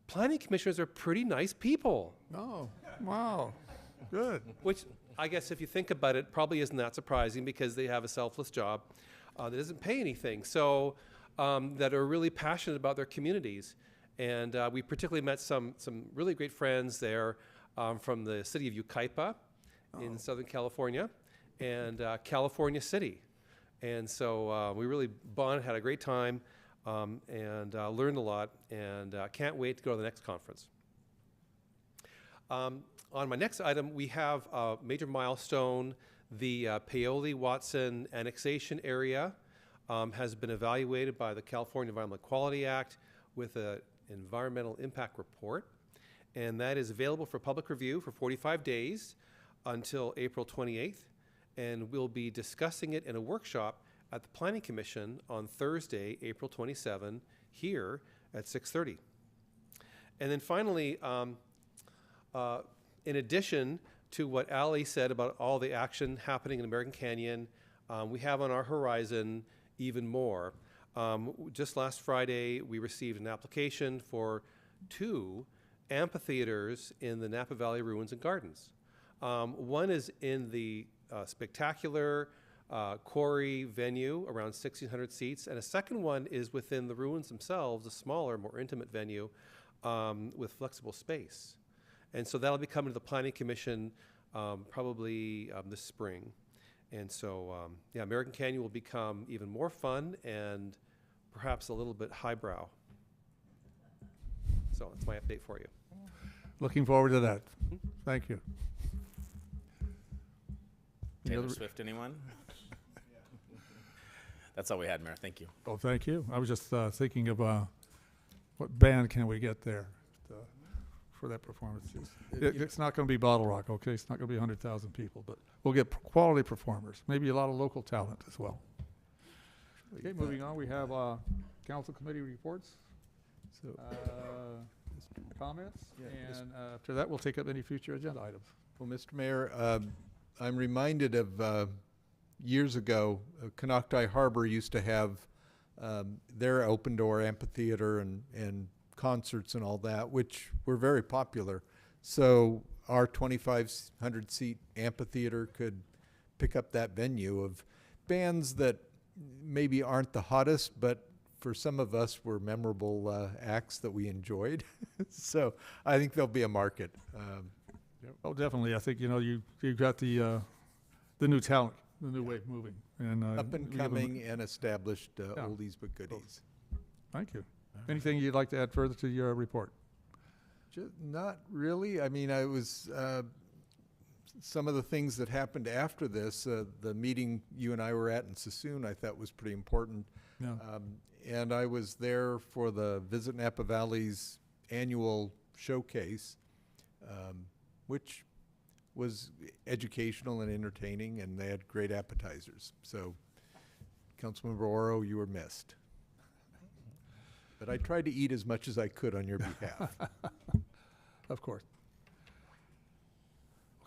planning commissioners are pretty nice people. Oh, wow, good. Which I guess if you think about it, probably isn't that surprising because they have a selfless job that doesn't pay anything. So that are really passionate about their communities. And we particularly met some really great friends there from the city of Yucaipa in Southern California and California City. And so we really bonded, had a great time, and learned a lot, and can't wait to go to the next conference. On my next item, we have a major milestone. The Paoli-Watson annexation area has been evaluated by the California Environmental Quality Act with an environmental impact report, and that is available for public review for 45 days until April 28th, and we'll be discussing it in a workshop at the Planning Commission on Thursday, April 27, here at 6:30. And then finally, in addition to what Ali said about all the action happening in American Canyon, we have on our horizon even more. Just last Friday, we received an application for 2 amphitheaters in the Napa Valley Ruins and Gardens. One is in the spectacular quarry venue, around 1,600 seats, and a second one is within the ruins themselves, a smaller, more intimate venue with flexible space. And so that'll be coming to the Planning Commission probably this spring. And so, yeah, American Canyon will become even more fun and perhaps a little bit highbrow. So that's my update for you. Looking forward to that. Thank you. Taylor Swift, anyone? That's all we had, Mayor. Thank you. Oh, thank you. I was just thinking of what band can we get there for that performance. It's not going to be Bottle Rock, okay? It's not going to be 100,000 people, but we'll get quality performers, maybe a lot of local talent as well. Okay, moving on, we have council committee reports. So, comments, and after that, we'll take up any future agenda items. Well, Mr. Mayor, I'm reminded of years ago, Konocti Harbor used to have their open door amphitheater and concerts and all that, which were very popular. So our 2,500 seat amphitheater could pick up that venue of bands that maybe aren't the hottest, but for some of us were memorable acts that we enjoyed. So I think there'll be a market. Oh, definitely. I think, you've got the new talent, the new wave moving. And Up and we have coming and established Yeah. oldies but goodies. Thank you. Anything you'd like to add further to your report? Not really. I mean, I was, some of the things that happened after this, the meeting you and I were at in Sassoon, I thought was pretty important. Yeah. And I was there for the Visit Napa Valley's annual showcase, which was educational and entertaining, and they had great appetizers. So, Councilmember Oro, you were missed. But I tried to eat as much as I could on your behalf. Of course.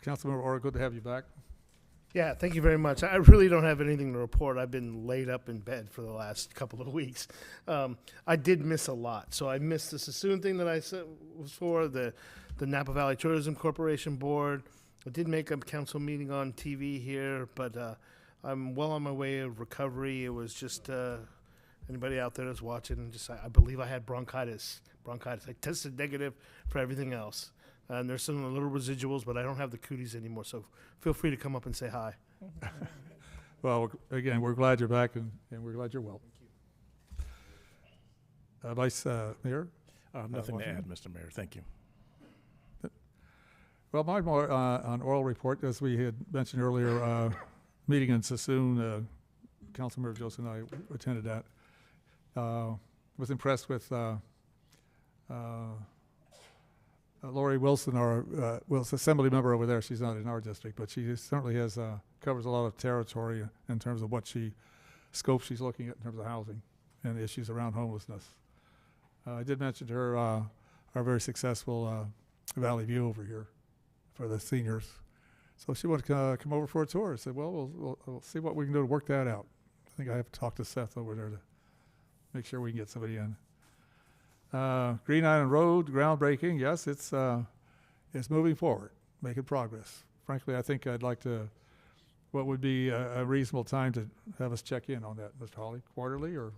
Councilmember Oro, good to have you back. Yeah, thank you very much. I really don't have anything to report. I've been laid up in bed for the last couple of weeks. I did miss a lot. So I missed the Sassoon thing that I said was for, the Napa Valley Tourism Corporation Board. I did make a council meeting on TV here, but I'm well on my way of recovery. It was just anybody out there that's watching, I believe I had bronchitis. I tested negative for everything else. And there's some little residuals, but I don't have the cooties anymore, so feel free to come up and say hi. Well, again, we're glad you're back, and we're glad you're well. Vice Mayor? Nothing to Washington? add, Mr. Mayor. Thank you. Well, my more on oral report, as we had mentioned earlier, meeting in Sassoon, Councilmember Joseph and I attended that. Was impressed with Lori Wilson, our assembly member over there. She's not in our district, but she certainly has covers a lot of territory in terms of what scope she's looking at in terms of housing and issues around homelessness. I did mention to her our very successful Valley View over here for the seniors. So she wanted to come over for a tour. I said, well, we'll see what we can do to work that out. I think I have to talk to Seth over there to make sure we can get somebody in. Green Island Road, groundbreaking. Yes, it's moving forward, making progress. Frankly, I think I'd like to, what would be a reasonable time to have us check in on that, Mr. Hawley, quarterly or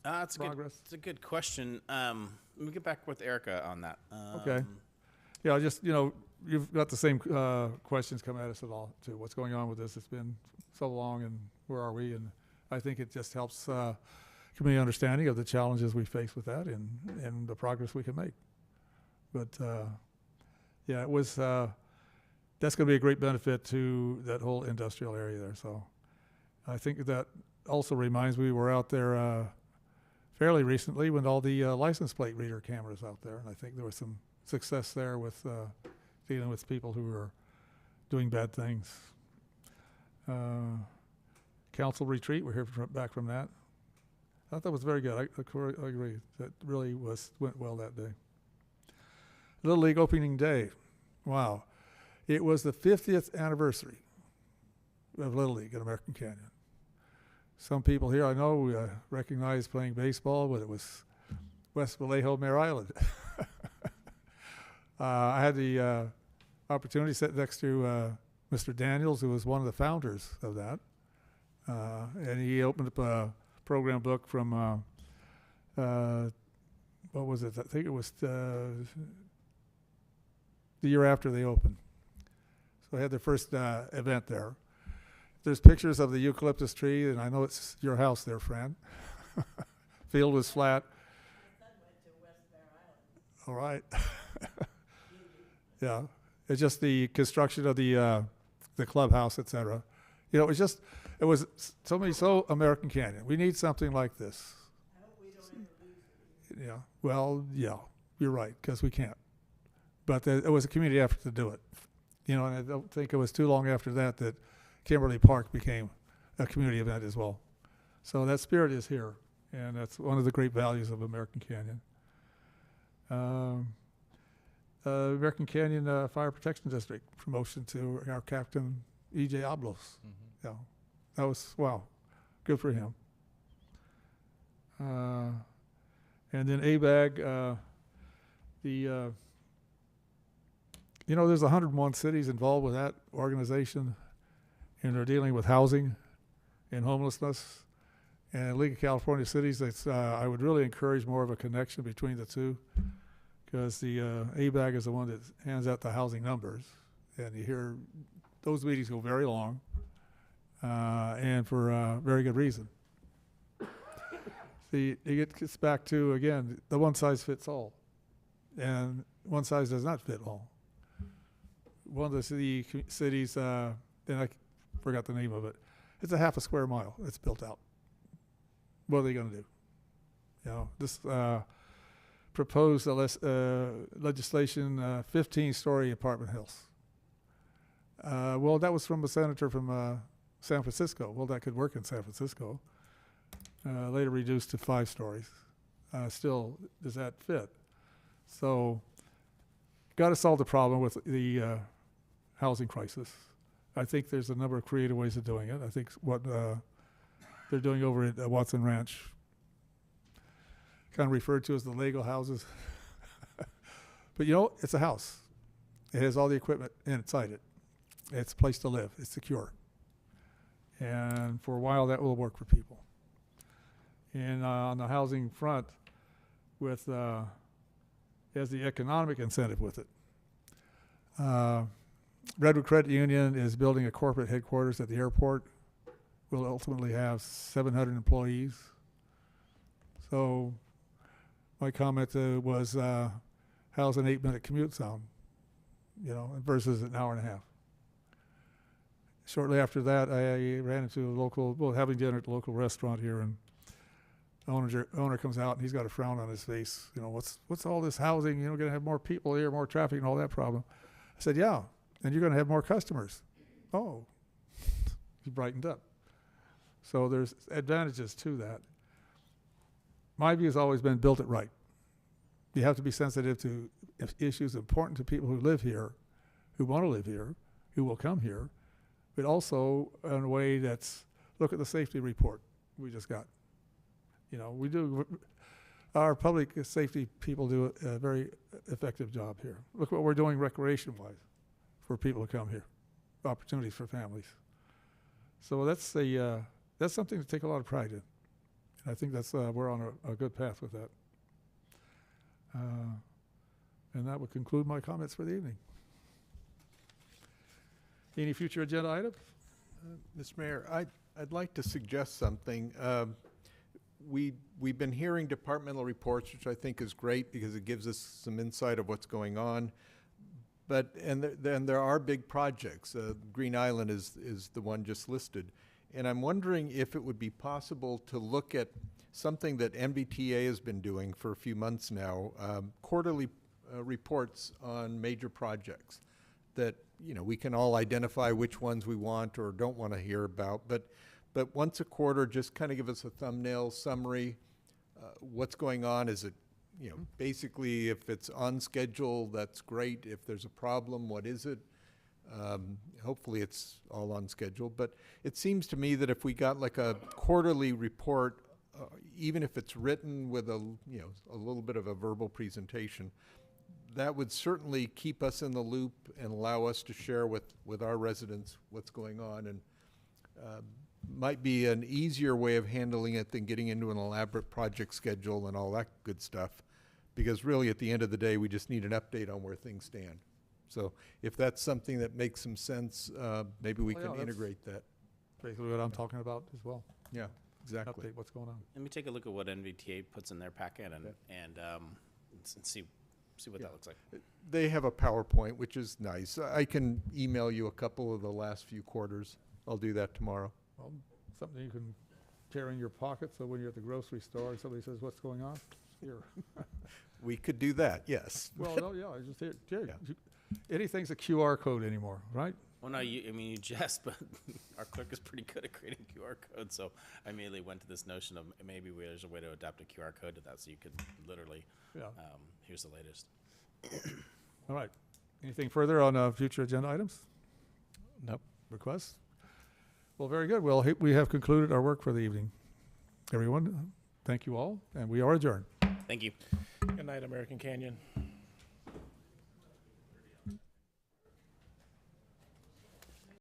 It's progress? it's a good question. Let me get back with Erica on that. Okay. Yeah, just, you've got the same questions come at us at all, too. What's going on with this? It's been so long, and where are we? And I think it just helps community understanding of the challenges we face with that and the progress we can make. But, yeah, it was, that's going to be a great benefit to that whole industrial area there. So I think that also reminds me, we were out there fairly recently with all the license plate reader cameras out there. And I think there was some success there with dealing with people who are doing bad things. Council retreat, we're here back from that. I thought that was very good. I agree. That really went well that day. Little League opening day. Wow. It was the 50th anniversary of Little League in American Canyon. Some people here I know recognize playing baseball, but it was West Vallejo, Mare Island. I had the opportunity to sit next to Mr. Daniels, who was one of the founders of that. And he opened up a program book from, what was it? I think it was the year after they opened. So they had their first event there. There's pictures of the eucalyptus tree, and I know it's your house there, Fran. Field was flat. All right. Yeah, it's just the construction of the clubhouse, et cetera. It was so American Canyon. We need something like this. I hope we don't ever lose it. Yeah, well, yeah, you're right, because we can't. But it was a community effort to do it. And I don't think it was too long after that Kimberly Park became a community event as well. So that spirit is here, and that's one of the great values of American Canyon. American Canyon Fire Protection District, promotion to our captain, E.J. Oblos. Mm-hmm. Yeah, that was, wow, good for him. And then ABAG, You know, there's 101 cities involved with that organization, and they're dealing with housing and homelessness. And League of California Cities, I would really encourage more of a connection between the two, because the ABAG is the one that hands out the housing numbers, and you hear those meetings go very long, and for a very good reason. See, it gets back to, again, the one size fits all, and one size does not fit all. One of the cities, and I forgot the name of it, it's a half a square mile. It's built out. What are they going to do? You know, this proposed legislation, 15-story apartment house. Well, that was from a senator from San Francisco. Well, that could work in San Francisco. Later reduced to 5 stories. Still, does that fit? So, got to solve the problem with the housing crisis. I think there's a number of creative ways of doing it. I think what they're doing over at Watson Ranch, kind of referred to as the Lego houses. But you know, it's a house. It has all the equipment inside it. It's a place to live. It's secure. And for a while, that will work for people. And on the housing front, with has the economic incentive with it. Redwood Credit Union is building a corporate headquarters at the airport. We'll ultimately have 700 employees. So my comment was how's an 8-minute commute sound, you know, versus an hour and a half. Shortly after that, I ran into a local, well, having dinner at a local restaurant here, and the owner comes out and he's got a frown on his face. You know, what's all this housing? You know, going to have more people here, more traffic, and all that problem. I said, yeah, and you're going to have more customers. Oh, he brightened up. So there's advantages to that. My view has always been build it right. You have to be sensitive to issues important to people who live here, who want to live here, who will come here, but also in a way that's, look at the safety report we just got. You know, we do, our public safety people do a very effective job here. Look what we're doing recreation-wise for people to come here, opportunities for families. So that's something to take a lot of pride in. And I think that's we're on a good path with that. And that would conclude my comments for the evening. Any future agenda items? Mr. Mayor, I'd like to suggest something. We've been hearing departmental reports, which I think is great because it gives us some insight of what's going on. But then there are big projects. Green Island is the one just listed. And I'm wondering if it would be possible to look at something that MBTA has been doing for a few months now, quarterly reports on major projects that, you know, we can all identify which ones we want or don't want to hear about. But once a quarter, just kind of give us a thumbnail summary. What's going on? Is it, you know, basically if it's on schedule, that's great. If there's a problem, what is it? Hopefully it's all on schedule, but it seems to me that if we got like a quarterly report, even if it's written with a little bit of a verbal presentation, that would certainly keep us in the loop and allow us to share with our residents what's going on, and might be an easier way of handling it than getting into an elaborate project schedule and all that good stuff, because really at the end of the day we just need an update on where things stand. So if that's something that makes some sense, maybe we can integrate that. Basically what I'm talking about as well. Yeah, exactly. Update what's going on. Let me take a look at what NVTA puts in their packet and see what that looks like. They have a PowerPoint, which is nice. I can email you a couple of the last few quarters. I'll do that tomorrow. Well, something you can carry in your pocket, so when you're at the grocery store and somebody says, what's going on? Here. We could do that, yes. Well, no, yeah, I just here. Yeah. Anything's a QR code anymore, right? Well, no, you jest, but our clerk is pretty good at creating QR codes, so I immediately went to this notion of maybe there's a way to adapt a QR code to that, so you could literally, here's the latest. All right. Anything further on future agenda items? Nope. Requests? Well, very good. Well, we have concluded our work for the evening. Everyone, thank you all, and we are adjourned. Thank you. Good night, American Canyon.